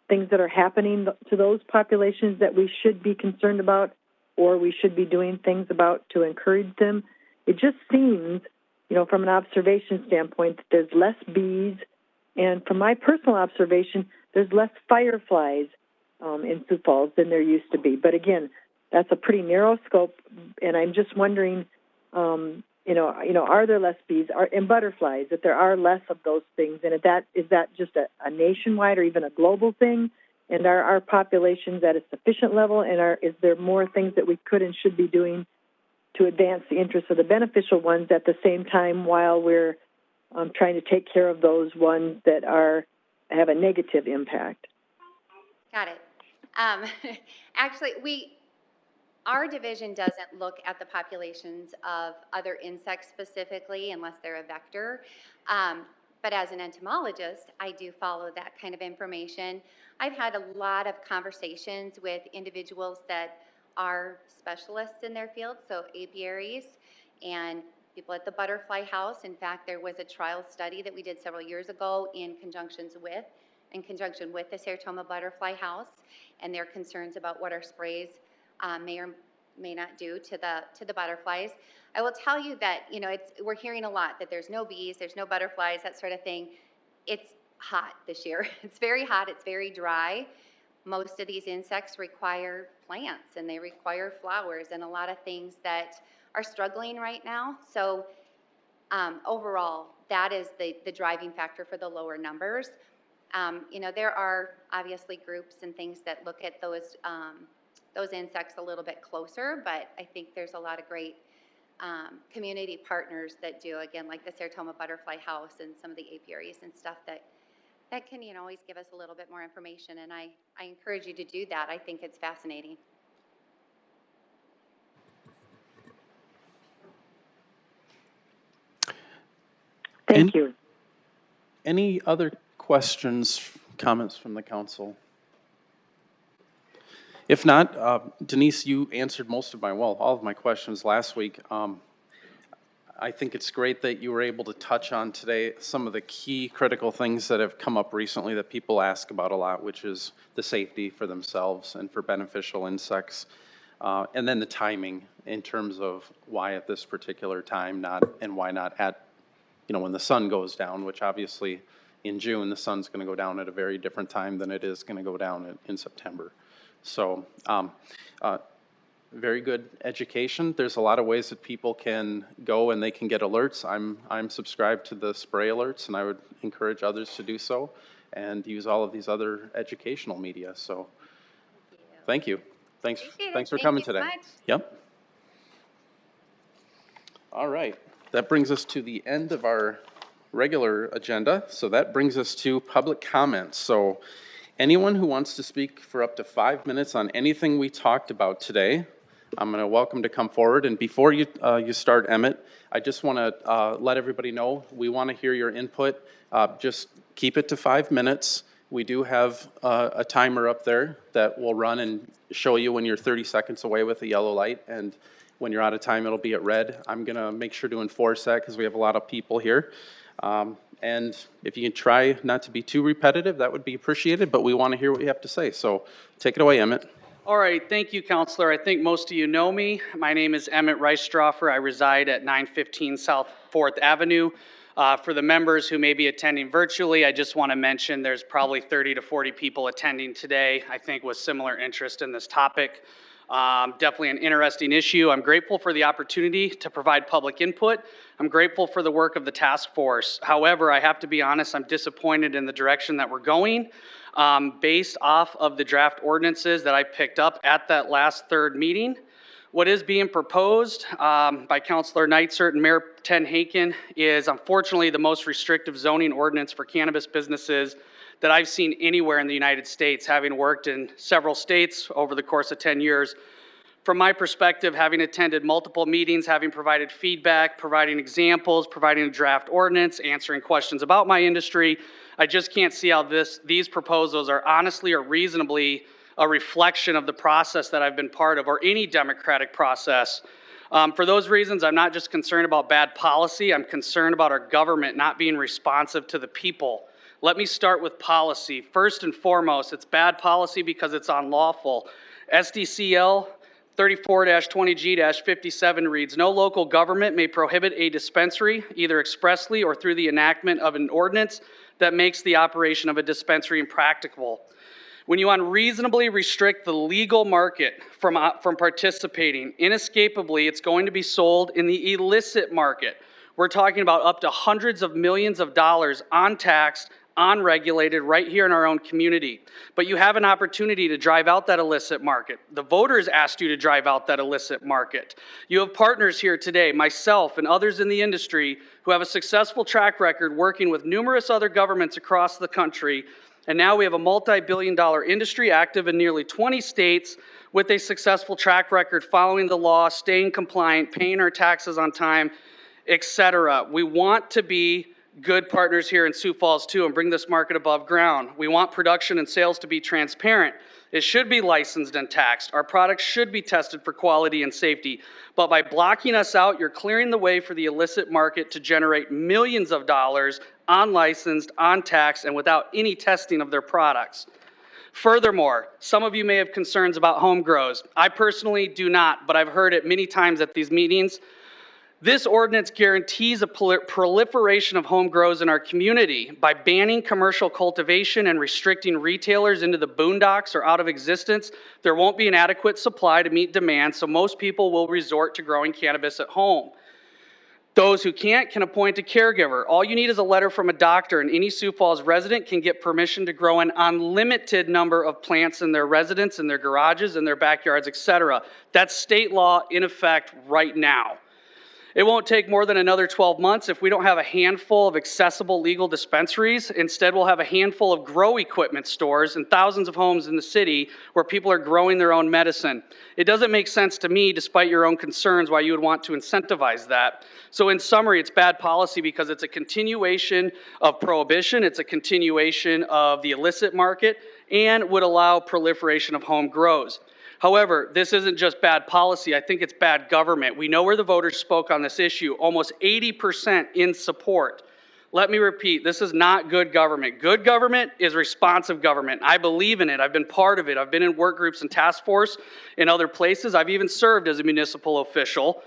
things that are happening to those populations that we should be concerned about, or we should be doing things about to encourage them? It just seems, you know, from an observation standpoint, that there's less bees. And from my personal observation, there's less fireflies in Sioux Falls than there used to be. But again, that's a pretty narrow scope, and I'm just wondering, are there less bees and butterflies? That there are less of those things, and is that just a nationwide or even a global thing? And are our populations at a sufficient level? And is there more things that we could and should be doing to advance the interests of the beneficial ones at the same time while we're trying to take care of those ones that have a negative impact? Got it. Actually, our division doesn't look at the populations of other insects specifically unless they're a vector. But as an entomologist, I do follow that kind of information. I've had a lot of conversations with individuals that are specialists in their field, so apiaries and people at the butterfly house. In fact, there was a trial study that we did several years ago in conjunction with the Sartoma Butterfly House and their concerns about what our sprays may or may not do to the butterflies. I will tell you that, you know, we're hearing a lot that there's no bees, there's no butterflies, that sort of thing. It's hot this year. It's very hot, it's very dry. Most of these insects require plants and they require flowers and a lot of things that are struggling right now. So overall, that is the driving factor for the lower numbers. You know, there are obviously groups and things that look at those insects a little bit closer, but I think there's a lot of great community partners that do, again, like the Sartoma Butterfly House and some of the apiaries and stuff that can, you know, always give us a little bit more information, and I encourage you to do that. I think it's fascinating. Thank you. Any other questions, comments from the council? If not, Denise, you answered all of my questions last week. I think it's great that you were able to touch on today some of the key critical things that have come up recently that people ask about a lot, which is the safety for themselves and for beneficial insects. And then the timing in terms of why at this particular time and why not at, you know, when the sun goes down, which obviously in June, the sun's going to go down at a very different time than it is going to go down in September. So very good education. There's a lot of ways that people can go and they can get alerts. I'm subscribed to the spray alerts, and I would encourage others to do so and use all of these other educational media. So thank you. Thanks for coming today. Yep. All right. That brings us to the end of our regular agenda. So that brings us to public comments. So anyone who wants to speak for up to 5 minutes on anything we talked about today, I'm going to welcome to come forward. And before you start, Emmett, I just want to let everybody know we want to hear your input. Just keep it to 5 minutes. We do have a timer up there that will run and show you when you're 30 seconds away with a yellow light, and when you're out of time, it'll be at red. I'm going to make sure to enforce that because we have a lot of people here. And if you can try not to be too repetitive, that would be appreciated, but we want to hear what you have to say. So take it away, Emmett. All right, thank you, Counselor. I think most of you know me. My name is Emmett Reichstroffer. I reside at 915 South 4th Avenue. For the members who may be attending virtually, I just want to mention there's probably 30 to 40 people attending today, I think with similar interest in this topic. Definitely an interesting issue. I'm grateful for the opportunity to provide public input. I'm grateful for the work of the task force. However, I have to be honest, I'm disappointed in the direction that we're going. Based off of the draft ordinances that I picked up at that last third meeting. What is being proposed by Councilor Neitzer and Mayor Tenhaken is unfortunately the most restrictive zoning ordinance for cannabis businesses that I've seen anywhere in the United States, having worked in several states over the course of 10 years. From my perspective, having attended multiple meetings, having provided feedback, providing examples, providing a draft ordinance, answering questions about my industry, I just can't see how these proposals are honestly or reasonably a reflection of the process that I've been part of or any democratic process. For those reasons, I'm not just concerned about bad policy, I'm concerned about our government not being responsive to the people. Let me start with policy. First and foremost, it's bad policy because it's unlawful. SDCL 34-20G-57 reads, no local government may prohibit a dispensary, either expressly or through the enactment of an ordinance that makes the operation of a dispensary impracticable. When you unreasonably restrict the legal market from participating, inescapably it's going to be sold in the illicit market. We're talking about up to hundreds of millions of dollars untaxed, unregulated right here in our own community. But you have an opportunity to drive out that illicit market. The voters asked you to drive out that illicit market. You have partners here today, myself and others in the industry, who have a successful track record working with numerous other governments across the country. And now we have a multi-billion-dollar industry active in nearly 20 states with a successful track record following the law, staying compliant, paying our taxes on time, etc. We want to be good partners here in Sioux Falls too and bring this market above ground. We want production and sales to be transparent. It should be licensed and taxed. Our products should be tested for quality and safety. But by blocking us out, you're clearing the way for the illicit market to generate millions of dollars unlicensed, untaxed, and without any testing of their products. Furthermore, some of you may have concerns about home grows. I personally do not, but I've heard it many times at these meetings. This ordinance guarantees a proliferation of home grows in our community by banning commercial cultivation and restricting retailers into the boondocks or out of existence. There won't be an adequate supply to meet demand, so most people will resort to growing cannabis at home. Those who can't can appoint a caregiver. All you need is a letter from a doctor, and any Sioux Falls resident can get permission to grow an unlimited number of plants in their residence, in their garages, in their backyards, etc. That's state law in effect right now. It won't take more than another 12 months if we don't have a handful of accessible legal dispensaries. Instead, we'll have a handful of grow equipment stores and thousands of homes in the city where people are growing their own medicine. It doesn't make sense to me, despite your own concerns, why you would want to incentivize that. So in summary, it's bad policy because it's a continuation of prohibition, it's a continuation of the illicit market, and would allow proliferation of home grows. However, this isn't just bad policy, I think it's bad government. We know where the voters spoke on this issue, almost 80% in support. Let me repeat, this is not good government. Good government is responsive government. I believe in it, I've been part of it. I've been in work groups and task force in other places. I've even served as a municipal official.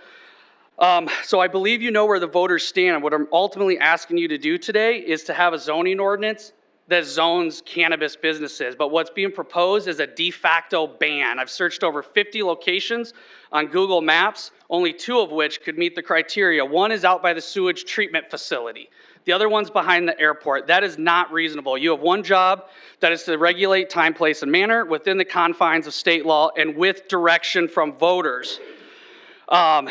So I believe you know where the voters stand. What I'm ultimately asking you to do today is to have a zoning ordinance that zones cannabis businesses, but what's being proposed is a de facto ban. I've searched over 50 locations on Google Maps, only 2 of which could meet the criteria. One is out by the sewage treatment facility. The other one's behind the airport. That is not reasonable. You have one job, that is to regulate time, place, and manner within the confines of state law and with direction from voters.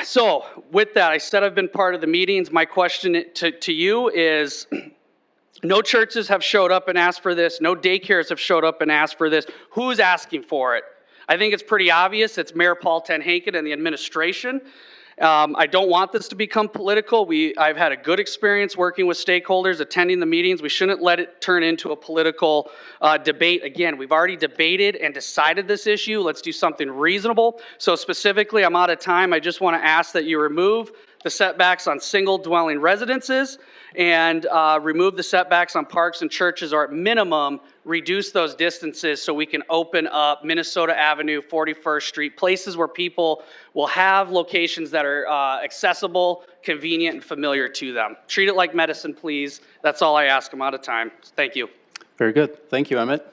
So with that, I said I've been part of the meetings. My question to you is, no churches have showed up and asked for this. No daycares have showed up and asked for this. Who's asking for it? I think it's pretty obvious it's Mayor Paul Tenhaken and the administration. I don't want this to become political. I've had a good experience working with stakeholders, attending the meetings. We shouldn't let it turn into a political debate. Again, we've already debated and decided this issue. Let's do something reasonable. So specifically, I'm out of time. I just want to ask that you remove the setbacks on single dwelling residences and remove the setbacks on parks and churches, or at minimum, reduce those distances so we can open up Minnesota Avenue, 41st Street, places where people will have locations that are accessible, convenient, and familiar to them. Treat it like medicine, please. That's all I ask. I'm out of time. Thank you. Very good. Thank you, Emmett.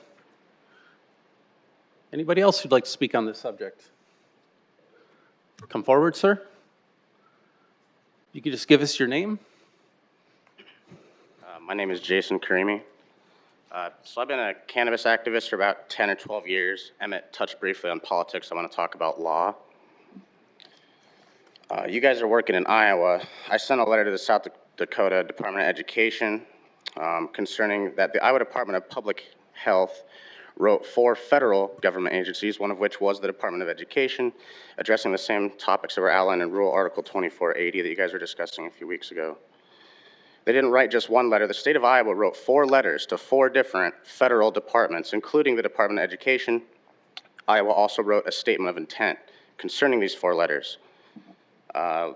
Anybody else who'd like to speak on this subject? Come forward, sir. You could just give us your name. My name is Jason Karimi. So I've been a cannabis activist for about 10 or 12 years. Emmett touched briefly on politics. I want to talk about law. You guys are working in Iowa. I sent a letter to the South Dakota Department of Education concerning that the Iowa Department of Public Health wrote 4 federal government agencies, one of which was the Department of Education, addressing the same topics that were outlined in Rule Article 2480 that you guys were discussing a few weeks ago. They didn't write just one letter. The state of Iowa wrote 4 letters to 4 different federal departments, including the Department of Education. Iowa also wrote a statement of intent concerning these 4 letters. At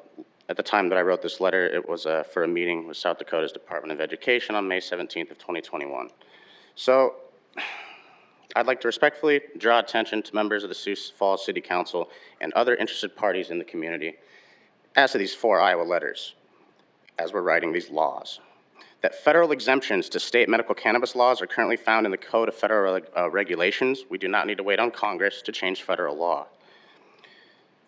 the time that I wrote this letter, it was for a meeting with South Dakota's Department of Education on May 17th of 2021. So I'd like to respectfully draw attention to members of the Sioux Falls City Council and other interested parties in the community as to these 4 Iowa letters, as we're writing these laws, that federal exemptions to state medical cannabis laws are currently found in the Code of Federal Regulations. We do not need to wait on Congress to change federal law.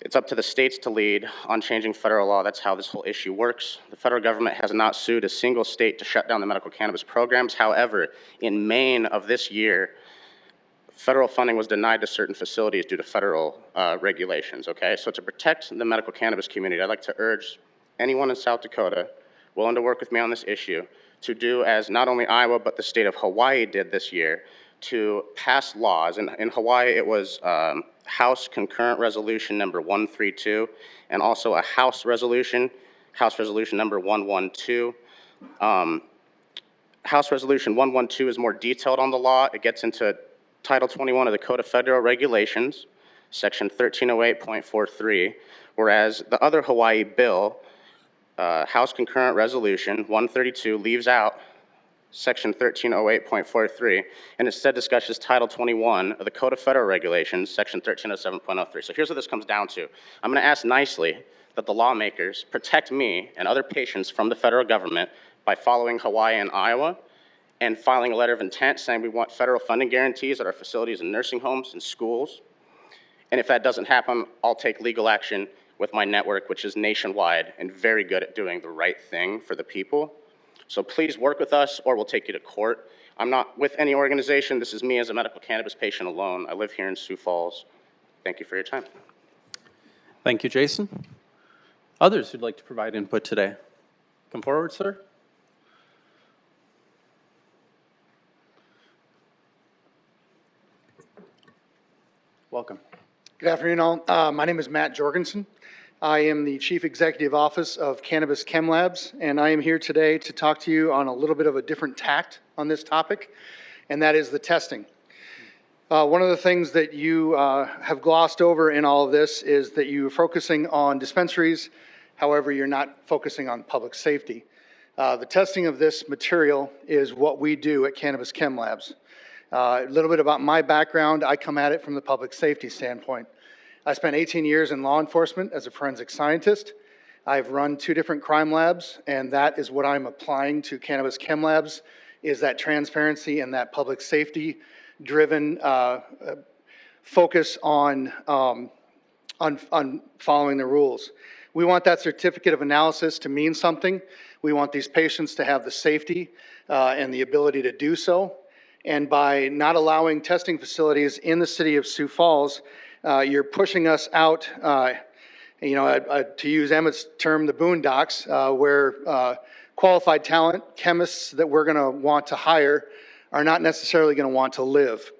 It's up to the states to lead on changing federal law. That's how this whole issue works. The federal government has not sued a single state to shut down the medical cannabis programs. However, in Maine of this year, federal funding was denied to certain facilities due to federal regulations, okay? So to protect the medical cannabis community, I'd like to urge anyone in South Dakota willing to work with me on this issue to do as not only Iowa, but the state of Hawaii did this year, to pass laws. In Hawaii, it was House Concurrent Resolution number 132, and also a House Resolution number 112. House Resolution 112 is more detailed on the law. It gets into Title 21 of the Code of Federal Regulations, Section 1308.43, whereas the other Hawaii bill, House Concurrent Resolution 132, leaves out Section 1308.43, and instead discusses Title 21 of the Code of Federal Regulations, Section 1307.03. So here's what this comes down to. I'm going to ask nicely that the lawmakers protect me and other patients from the federal government by following Hawaii and Iowa and filing a letter of intent saying we want federal funding guarantees at our facilities and nursing homes and schools. And if that doesn't happen, I'll take legal action with my network, which is nationwide and very good at doing the right thing for the people. So please work with us or we'll take you to court. I'm not with any organization. This is me as a medical cannabis patient alone. I live here in Sioux Falls. Thank you for your time. Thank you, Jason. Others who'd like to provide input today? Come forward, sir. Welcome. Good afternoon, all. My name is Matt Jorgensen. I am the Chief Executive Office of Cannabis Chem Labs, and I am here today to talk to you on a little bit of a different tact on this topic, and that is the testing. One of the things that you have glossed over in all of this is that you're focusing on dispensaries, however, you're not focusing on public safety. The testing of this material is what we do at Cannabis Chem Labs. A little bit about my background, I come at it from the public safety standpoint. I spent 18 years in law enforcement as a forensic scientist. I've run 2 different crime labs, and that is what I'm applying to Cannabis Chem Labs, is that transparency and that public safety driven focus on following the rules. We want that certificate of analysis to mean something. We want these patients to have the safety and the ability to do so. And by not allowing testing facilities in the city of Sioux Falls, you're pushing us out, to use Emmett's term, the boondocks, where qualified talent, chemists that we're going to want to hire are not necessarily going to want to live.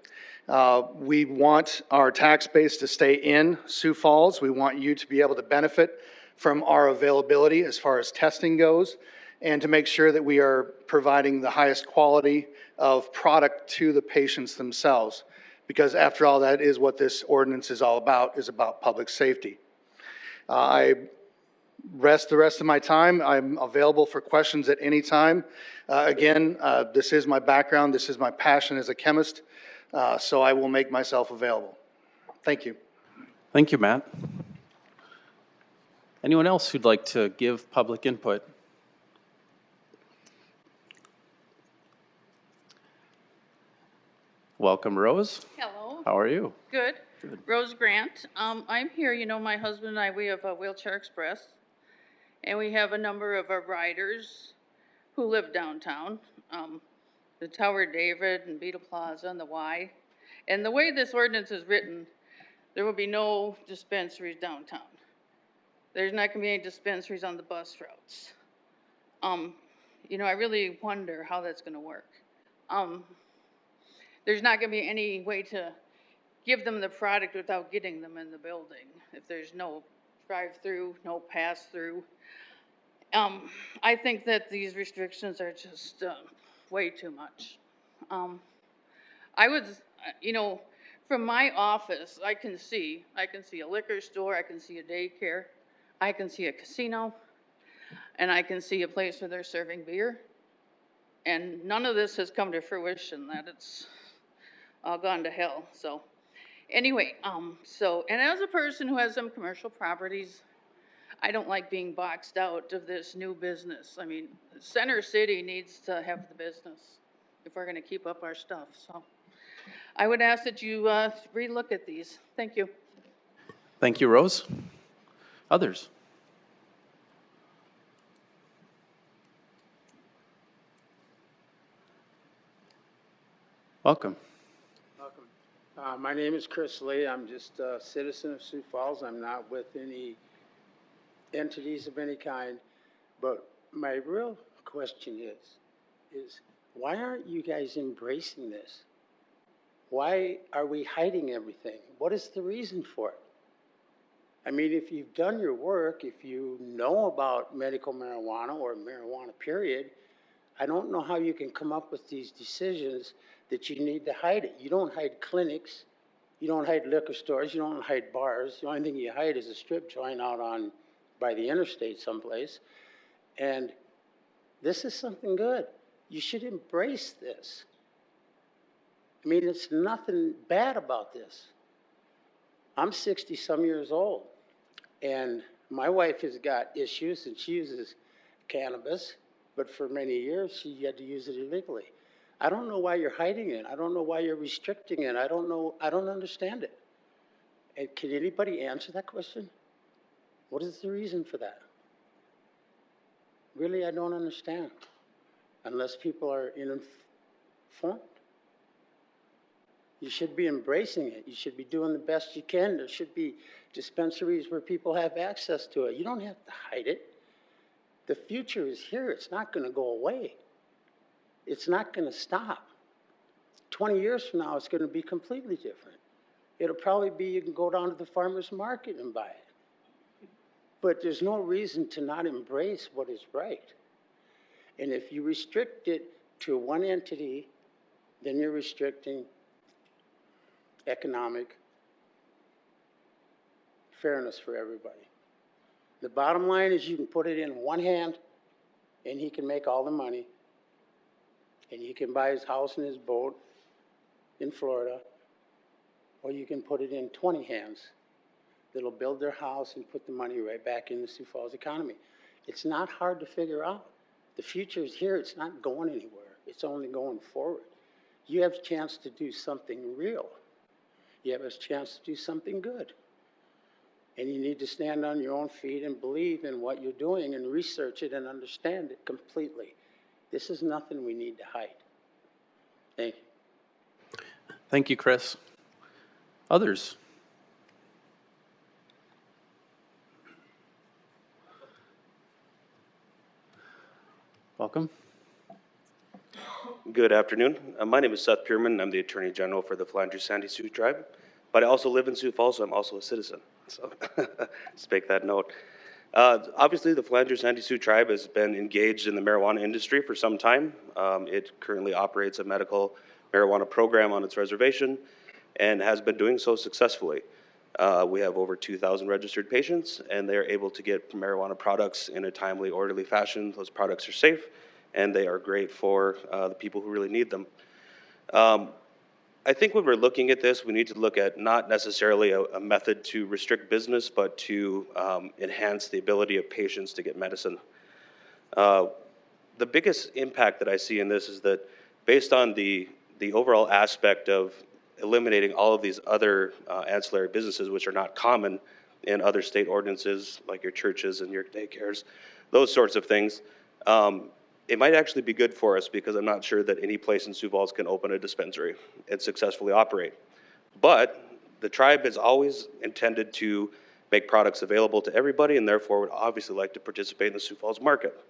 We want our tax base to stay in Sioux Falls. We want you to be able to benefit from our availability as far as testing goes, and to make sure that we are providing the highest quality of product to the patients themselves. Because after all, that is what this ordinance is all about, is about public safety. The rest of my time, I'm available for questions at any time. Again, this is my background, this is my passion as a chemist, so I will make myself available. Thank you. Thank you, Matt. Anyone else who'd like to give public input? Welcome, Rose. Hello. How are you? Good. Good. Rose Grant. I'm here, you know, my husband and I, we have a Wheelchair Express, and we have a number of our riders who live downtown, the Tower David and Vita Plaza and the Y. And the way this ordinance is written, there will be no dispensaries downtown. There's not gonna be any dispensaries on the bus routes. You know, I really wonder how that's gonna work. There's not gonna be any way to give them the product without getting them in the building. If there's no drive-through, no pass-through. I think that these restrictions are just way too much. I would, you know, from my office, I can see a liquor store, I can see a daycare, I can see a casino, and I can see a place where they're serving beer. And none of this has come to fruition, that it's all gone to hell, so. Anyway, and as a person who has some commercial properties, I don't like being boxed out of this new business. I mean, Center City needs to have the business if we're gonna keep up our stuff, so. I would ask that you relook at these. Thank you. Thank you, Rose. Others? Welcome. Welcome. My name is Chris Lee. I'm just a citizen of Sioux Falls. I'm not with any entities of any kind. But my real question is why aren't you guys embracing this? Why are we hiding everything? What is the reason for it? I mean, if you've done your work, if you know about medical marijuana or marijuana period, I don't know how you can come up with these decisions that you need to hide it. You don't hide clinics. You don't hide liquor stores. You don't hide bars. The only thing you hide is a strip joint out by the interstate someplace. And this is something good. You should embrace this. I mean, it's nothing bad about this. I'm 60-some years old, and my wife has got issues, and she uses cannabis, but for many years she had to use it illegally. I don't know why you're hiding it. I don't know why you're restricting it. I don't understand it. And can anybody answer that question? What is the reason for that? Really, I don't understand, unless people are informed. You should be embracing it. You should be doing the best you can. There should be dispensaries where people have access to it. You don't have to hide it. The future is here. It's not going to go away. It's not going to stop. 20 years from now, it's going to be completely different. It'll probably be you can go down to the farmer's market and buy it. But there's no reason to not embrace what is right. And if you restrict it to one entity, then you're restricting economic fairness for everybody. The bottom line is you can put it in one hand and he can make all the money and he can buy his house and his boat in Florida, or you can put it in 20 hands that'll build their house and put the money right back in the Sioux Falls economy. It's not hard to figure out. The future is here. It's not going anywhere. It's only going forward. You have a chance to do something real. You have a chance to do something good. And you need to stand on your own feet and believe in what you're doing and research it and understand it completely. This is nothing we need to hide. Thank you. Thank you, Chris. Others? Welcome. Good afternoon. My name is Seth Pierman. I'm the Attorney General for the Flanders Santee Sioux Tribe, but I also live in Sioux Falls, so I'm also a citizen. So just make that note. Obviously, the Flanders Santee Sioux Tribe has been engaged in the marijuana industry for some time. It currently operates a medical marijuana program on its reservation and has been doing so successfully. We have over 2,000 registered patients, and they are able to get marijuana products in a timely, orderly fashion. Those products are safe, and they are great for the people who really need them. I think when we're looking at this, we need to look at not necessarily a method to restrict business, but to enhance the ability of patients to get medicine. The biggest impact that I see in this is that based on the overall aspect of eliminating all of these other ancillary businesses, which are not common in other state ordinances, like your churches and your daycares, those sorts of things, it might actually be good for us because I'm not sure that any place in Sioux Falls can open a dispensary and successfully operate. But the tribe has always intended to make products available to everybody and therefore would obviously like to participate in the Sioux Falls market.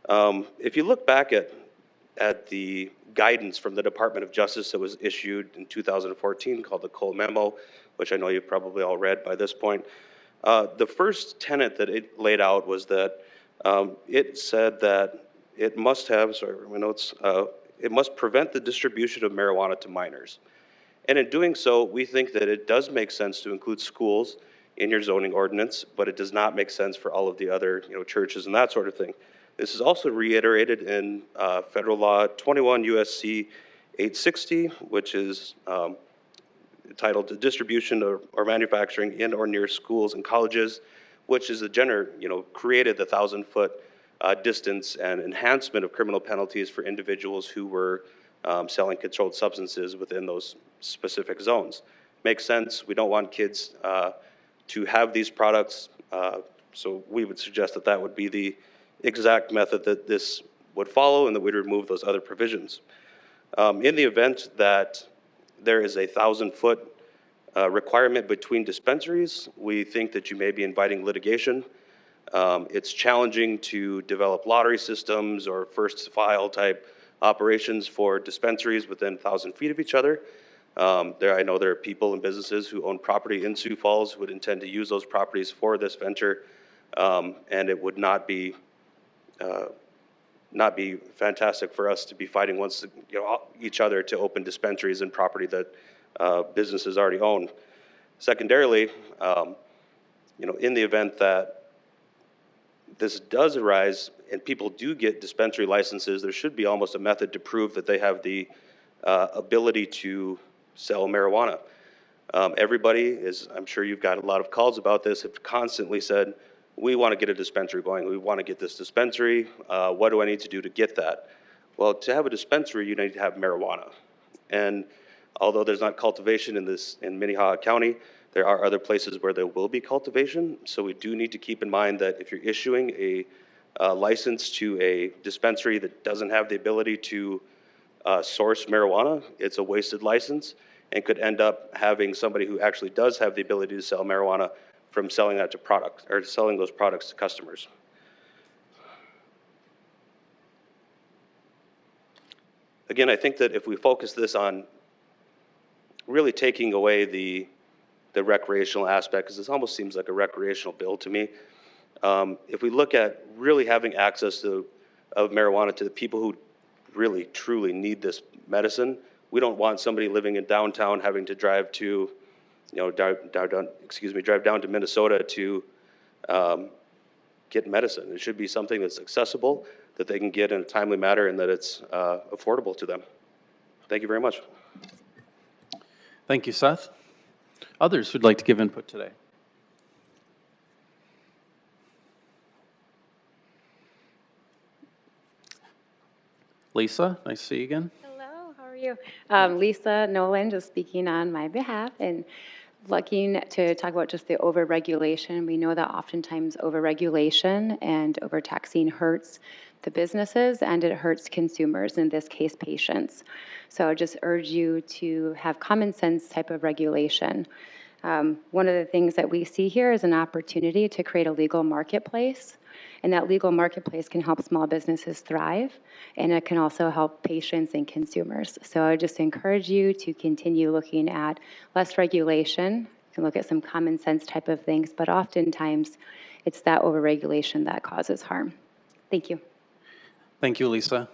If you look back at the guidance from the Department of Justice that was issued in 2014 called the Cole Memo, which I know you've probably all read by this point, the first tenet that it laid out was that it said that it must have, sorry, my notes, it must prevent the distribution of marijuana to minors. And in doing so, we think that it does make sense to include schools in your zoning ordinance, but it does not make sense for all of the other, churches and that sort of thing. This is also reiterated in Federal Law 21 USC 860, which is titled "The Distribution or Manufacturing in or near schools and colleges," which is created the 1,000-foot distance and enhancement of criminal penalties for individuals who were selling controlled substances within those specific zones. Makes sense. We don't want kids to have these products, so we would suggest that that would be the exact method that this would follow and that we'd remove those other provisions. In the event that there is a 1,000-foot requirement between dispensaries, we think that you may be inviting litigation. It's challenging to develop lottery systems or first file type operations for dispensaries within 1,000 feet of each other. I know there are people and businesses who own property in Sioux Falls who would intend to use those properties for this venture, and it would not be fantastic for us to be fighting each other to open dispensaries in property that businesses already own. Secondarily, in the event that this does arise and people do get dispensary licenses, there should be almost a method to prove that they have the ability to sell marijuana. Everybody is, I'm sure you've got a lot of calls about this, have constantly said, we want to get a dispensary going. We want to get this dispensary. What do I need to do to get that? Well, to have a dispensary, you need to have marijuana. And although there's not cultivation in Minnehaha County, there are other places where there will be cultivation. So we do need to keep in mind that if you're issuing a license to a dispensary that doesn't have the ability to source marijuana, it's a wasted license and could end up having somebody who actually does have the ability to sell marijuana from selling that to products or selling those products to customers. Again, I think that if we focus this on really taking away the recreational aspect, because this almost seems like a recreational bill to me. If we look at really having access of marijuana to the people who really truly need this medicine, we don't want somebody living in downtown having to drive to, drive down to Minnesota to get medicine. It should be something that's accessible, that they can get in a timely manner, and that it's affordable to them. Thank you very much. Thank you, Seth. Others who'd like to give input today? Lisa, nice to see you again. Hello, how are you? Lisa Nolan, just speaking on my behalf and looking to talk about just the overregulation. We know that oftentimes overregulation and overtaxing hurts the businesses and it hurts consumers, in this case, patients. So I just urge you to have common sense type of regulation. One of the things that we see here is an opportunity to create a legal marketplace And that legal marketplace can help small businesses thrive, and it can also help patients and consumers. So I would just encourage you to continue looking at less regulation and look at some common sense type of things, but oftentimes it's that overregulation that causes harm. Thank you. Thank you, Lisa.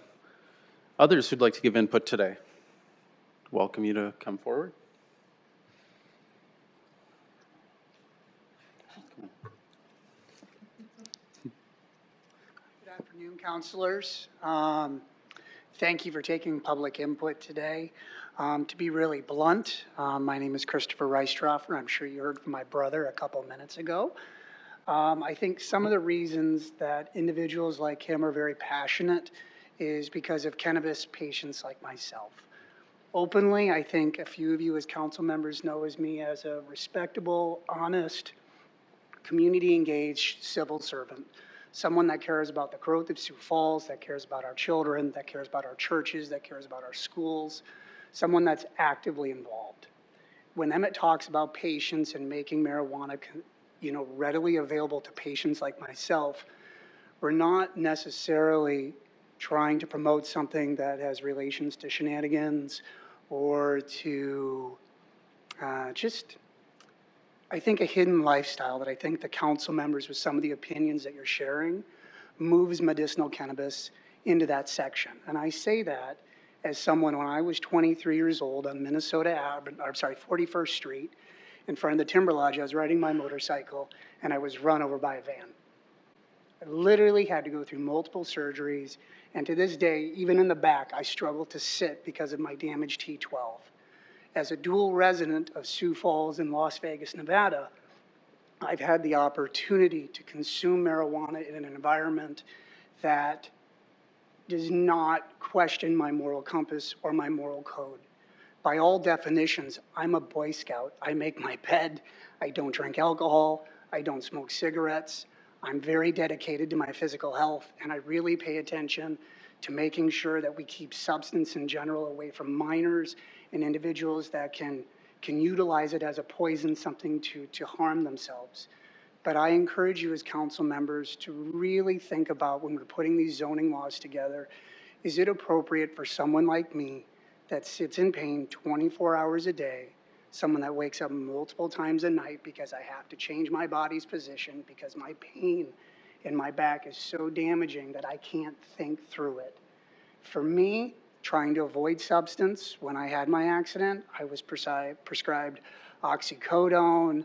Others who'd like to give input today, welcome you to come forward. Good afternoon, counselors. Thank you for taking public input today. To be really blunt, my name is Christopher Reistroffer. I'm sure you heard from my brother a couple minutes ago. I think some of the reasons that individuals like him are very passionate is because of cannabis patients like myself. Openly, I think a few of you as council members know me as a respectable, honest, community-engaged civil servant. Someone that cares about the growth of Sioux Falls, that cares about our children, that cares about our churches, that cares about our schools, someone that's actively involved. When Emmett talks about patients and making marijuana readily available to patients like myself, we're not necessarily trying to promote something that has relations to shenanigans or to I think a hidden lifestyle that I think the council members, with some of the opinions that you're sharing, moves medicinal cannabis into that section. And I say that as someone, when I was 23 years old on 41st Street, in front of the Timber Lodge, I was riding my motorcycle and I was run over by a van. I literally had to go through multiple surgeries, and to this day, even in the back, I struggle to sit because of my damaged T12. As a dual resident of Sioux Falls and Las Vegas, Nevada, I've had the opportunity to consume marijuana in an environment that does not question my moral compass or my moral code. By all definitions, I'm a Boy Scout. I make my bed. I don't drink alcohol. I don't smoke cigarettes. I'm very dedicated to my physical health, and I really pay attention to making sure that we keep substance in general away from minors and individuals that can utilize it as a poison, something to harm themselves. But I encourage you as council members to really think about, when we're putting these zoning laws together, is it appropriate for someone like me that sits in pain 24 hours a day, someone that wakes up multiple times a night because I have to change my body's position because my pain in my back is so damaging that I can't think through it. For me, trying to avoid substance, when I had my accident, I was prescribed oxycodone,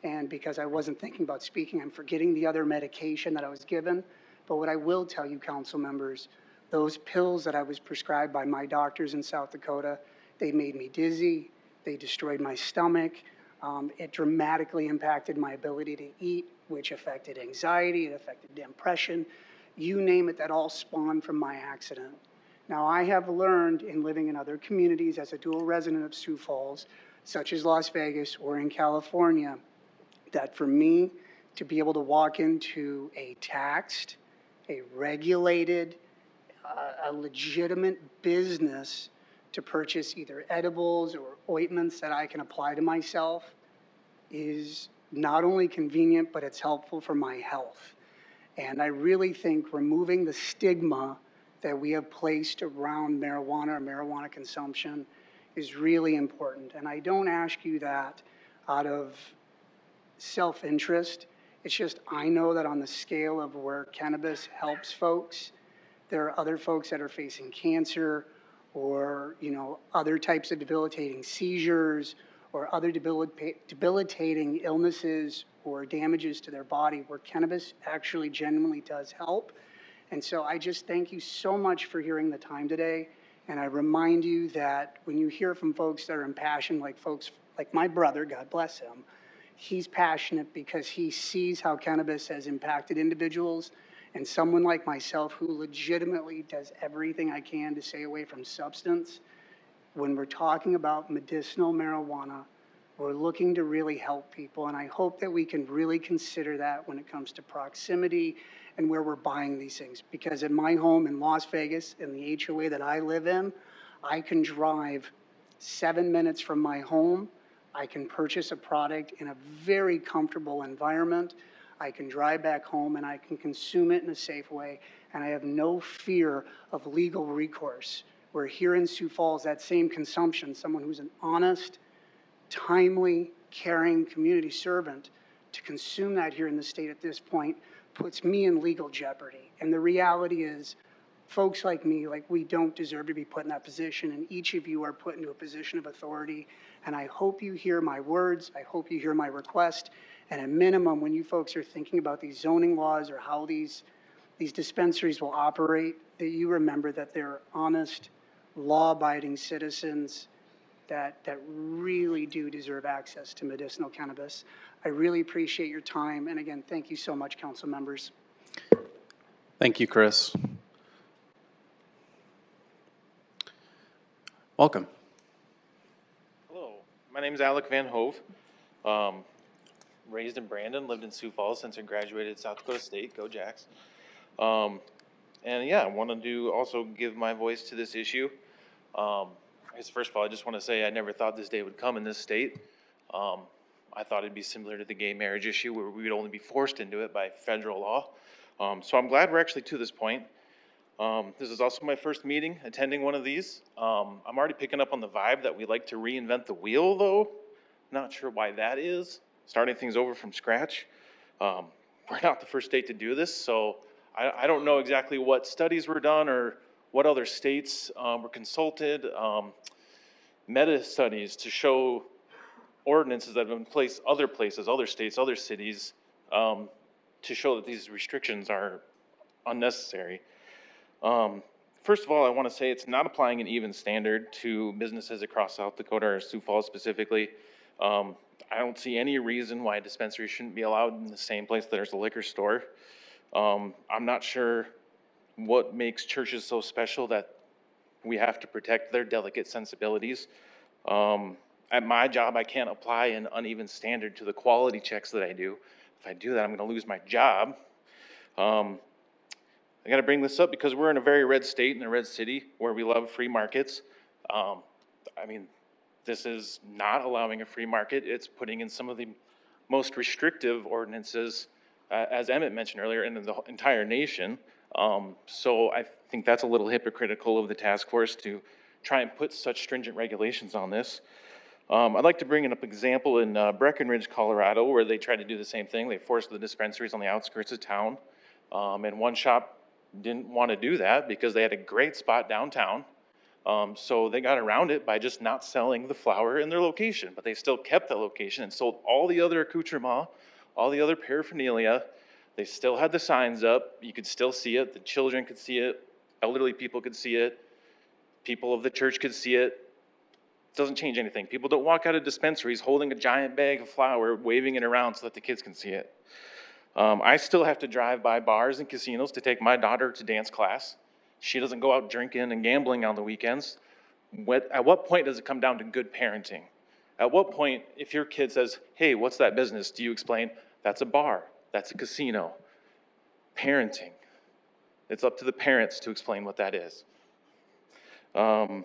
and because I wasn't thinking about speaking, I'm forgetting the other medication that I was given. But what I will tell you, council members, those pills that I was prescribed by my doctors in South Dakota, they made me dizzy, they destroyed my stomach, it dramatically impacted my ability to eat, which affected anxiety, it affected depression, you name it, that all spawned from my accident. Now, I have learned in living in other communities as a dual resident of Sioux Falls, such as Las Vegas or in California, that for me to be able to walk into a taxed, a regulated, a legitimate business to purchase either edibles or ointments that I can apply to myself is not only convenient, but it's helpful for my health. And I really think removing the stigma that we have placed around marijuana or marijuana consumption is really important. And I don't ask you that out of self-interest. It's just I know that on the scale of where cannabis helps folks, there are other folks that are facing cancer or other types of debilitating seizures or other debilitating illnesses or damages to their body where cannabis actually genuinely does help. And so I just thank you so much for hearing the time today. And I remind you that when you hear from folks that are impassioned, like folks like my brother, God bless him, he's passionate because he sees how cannabis has impacted individuals. And someone like myself who legitimately does everything I can to stay away from substance, when we're talking about medicinal marijuana, we're looking to really help people. And I hope that we can really consider that when it comes to proximity and where we're buying these things. Because in my home in Las Vegas, in the HOA that I live in, I can drive 7 minutes from my home. I can purchase a product in a very comfortable environment. I can drive back home and I can consume it in a safe way, and I have no fear of legal recourse. Where here in Sioux Falls, that same consumption, someone who's an honest, timely, caring community servant, to consume that here in the state at this point puts me in legal jeopardy. And the reality is, folks like me, like, we don't deserve to be put in that position, and each of you are put into a position of authority. And I hope you hear my words. I hope you hear my request. And at minimum, when you folks are thinking about these zoning laws or how these dispensaries will operate, that you remember that they're honest, law-abiding citizens that really do deserve access to medicinal cannabis. I really appreciate your time. And again, thank you so much, council members. Thank you, Chris. Welcome. Hello, my name is Alec Van Hove. Raised in Brandon, lived in Sioux Falls since I graduated South Dakota State. Go Jacks. And yeah, I wanted to also give my voice to this issue. I guess first of all, I just want to say I never thought this day would come in this state. I thought it'd be similar to the gay marriage issue where we would only be forced into it by federal law. So I'm glad we're actually to this point. This is also my first meeting attending one of these. I'm already picking up on the vibe that we like to reinvent the wheel, though. Not sure why that is. Starting things over from scratch. We're not the first state to do this, so I don't know exactly what studies were done or what other states were consulted. Meta studies to show ordinances that have been placed other places, other states, other cities, to show that these restrictions are unnecessary. First of all, I want to say it's not applying an even standard to businesses across South Dakota or Sioux Falls specifically. I don't see any reason why a dispensary shouldn't be allowed in the same place that there's a liquor store. I'm not sure what makes churches so special that we have to protect their delicate sensibilities. At my job, I can't apply an uneven standard to the quality checks that I do. If I do that, I'm going to lose my job. I got to bring this up because we're in a very red state and a red city where we love free markets. I mean, this is not allowing a free market. It's putting in some of the most restrictive ordinances, as Emmett mentioned earlier, in the entire nation. So I think that's a little hypocritical of the task force to try and put such stringent regulations on this. I'd like to bring up an example in Breckenridge, Colorado, where they tried to do the same thing. They forced the dispensaries on the outskirts of town. And one shop didn't want to do that because they had a great spot downtown. So they got around it by just not selling the flower in their location, but they still kept that location and sold all the other accoutrement, all the other paraphernalia. They still had the signs up. You could still see it. The children could see it. Elderly people could see it. People of the church could see it. It doesn't change anything. People don't walk out of dispensaries holding a giant bag of flour, waving it around so that the kids can see it. I still have to drive by bars and casinos to take my daughter to dance class. She doesn't go out drinking and gambling on the weekends. At what point does it come down to good parenting? At what point, if your kid says, hey, what's that business? Do you explain, that's a bar, that's a casino? Parenting. It's up to the parents to explain what that is. So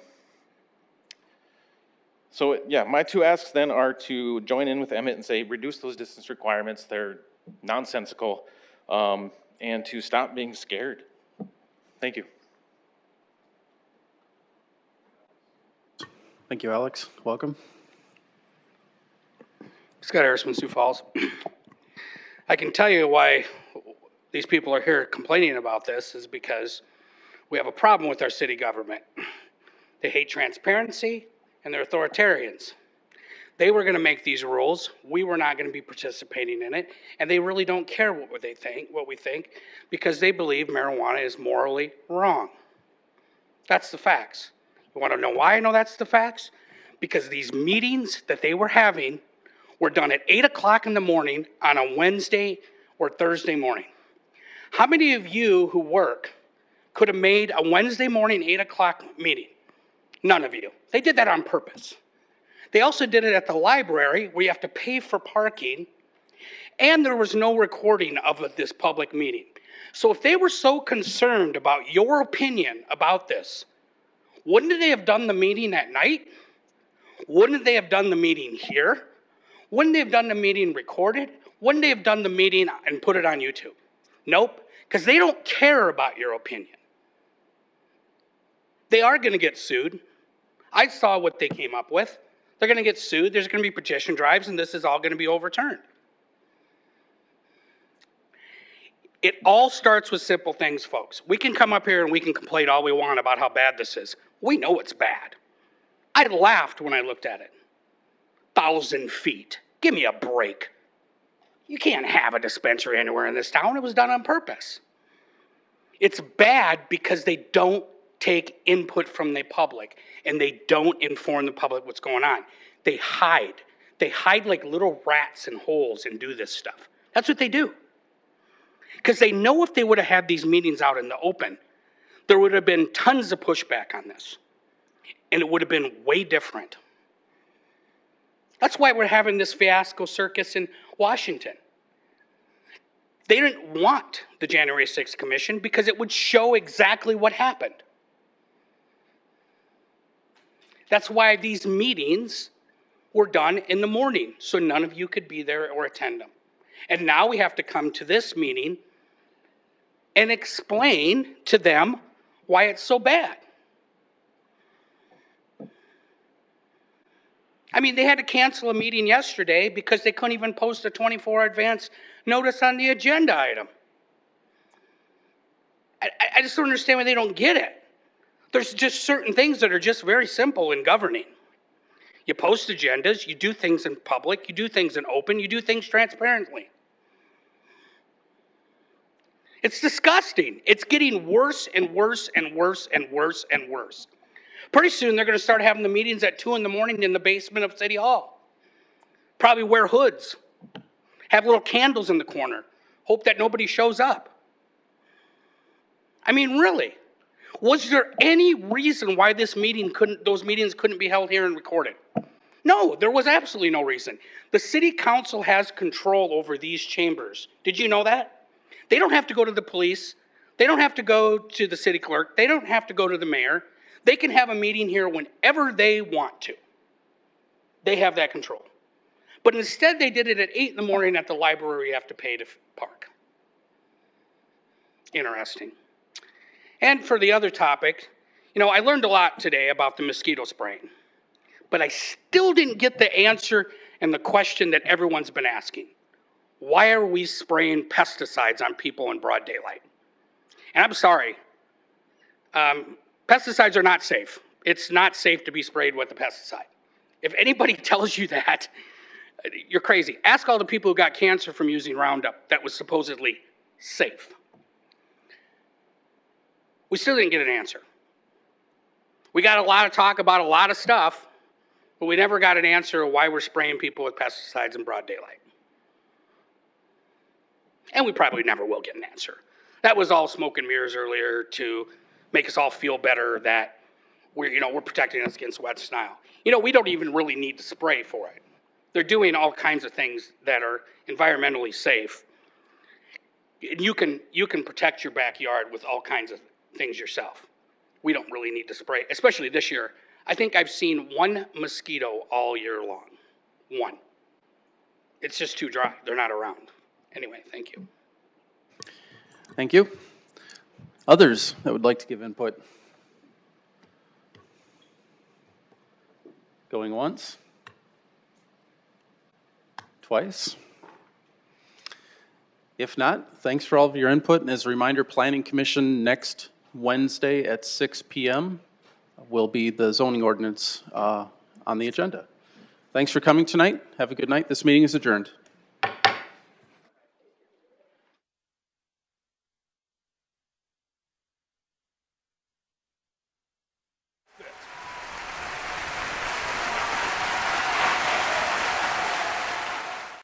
yeah, my two asks then are to join in with Emmett and say, reduce those distance requirements. They're nonsensical, and to stop being scared. Thank you. Thank you, Alex. Welcome. Scott Harrisman, Sioux Falls. I can tell you why these people are here complaining about this is because we have a problem with our city government. They hate transparency and they're authoritarians. They were going to make these rules. We were not going to be participating in it. And they really don't care what we think, because they believe marijuana is morally wrong. That's the facts. You want to know why I know that's the facts? Because these meetings that they were having were done at 8 o'clock in the morning on a Wednesday or Thursday morning. How many of you who work could have made a Wednesday morning 8 o'clock meeting? None of you. They did that on purpose. They also did it at the library where you have to pay for parking, and there was no recording of this public meeting. So if they were so concerned about your opinion about this, wouldn't they have done the meeting at night? Wouldn't they have done the meeting here? Wouldn't they have done the meeting recorded? Wouldn't they have done the meeting and put it on YouTube? Nope, because they don't care about your opinion. They are going to get sued. I saw what they came up with. They're going to get sued. There's going to be petition drives, and this is all going to be overturned. It all starts with simple things, folks. We can come up here and we can complain all we want about how bad this is. We know it's bad. I laughed when I looked at it. 1,000 feet. Give me a break. You can't have a dispensary anywhere in this town. It was done on purpose. It's bad because they don't take input from the public and they don't inform the public what's going on. They hide. They hide like little rats in holes and do this stuff. That's what they do. Because they know if they would have had these meetings out in the open, there would have been tons of pushback on this. And it would have been way different. That's why we're having this fiasco circus in Washington. They didn't want the January 6th commission because it would show exactly what happened. That's why these meetings were done in the morning, so none of you could be there or attend them. And now we have to come to this meeting and explain to them why it's so bad. I mean, they had to cancel a meeting yesterday because they couldn't even post a 24-hour advance notice on the agenda item. I just don't understand why they don't get it. There's just certain things that are just very simple in governing. You post agendas, you do things in public, you do things in open, you do things transparently. It's disgusting. It's getting worse and worse and worse and worse and worse. Pretty soon they're going to start having the meetings at 2 in the morning in the basement of City Hall. Probably wear hoods. Have little candles in the corner. Hope that nobody shows up. I mean, really. Was there any reason why those meetings couldn't be held here and recorded? No, there was absolutely no reason. The city council has control over these chambers. Did you know that? They don't have to go to the police. They don't have to go to the city clerk. They don't have to go to the mayor. They can have a meeting here whenever they want to. They have that control. But instead they did it at 8 in the morning at the library you have to pay to park. Interesting. And for the other topic, I learned a lot today about the mosquito spraying. But I still didn't get the answer and the question that everyone's been asking. Why are we spraying pesticides on people in broad daylight? And I'm sorry. Pesticides are not safe. It's not safe to be sprayed with a pesticide. If anybody tells you that, you're crazy. Ask all the people who got cancer from using Roundup that was supposedly safe. We still didn't get an answer. We got a lot of talk about a lot of stuff, but we never got an answer of why we're spraying people with pesticides in broad daylight. And we probably never will get an answer. That was all smoke and mirrors earlier to make us all feel better that we're protecting us against wet snow. We don't even really need to spray for it. They're doing all kinds of things that are environmentally safe. And you can protect your backyard with all kinds of things yourself. We don't really need to spray, especially this year. I think I've seen one mosquito all year long. One. It's just too dry. They're not around. Anyway, thank you. Thank you. Others that would like to give input? Going once? Twice? If not, thanks for all of your input. And as a reminder, Planning Commission next Wednesday at 6 p.m. will be the zoning ordinance on the agenda. Thanks for coming tonight. Have a good night. This meeting is adjourned.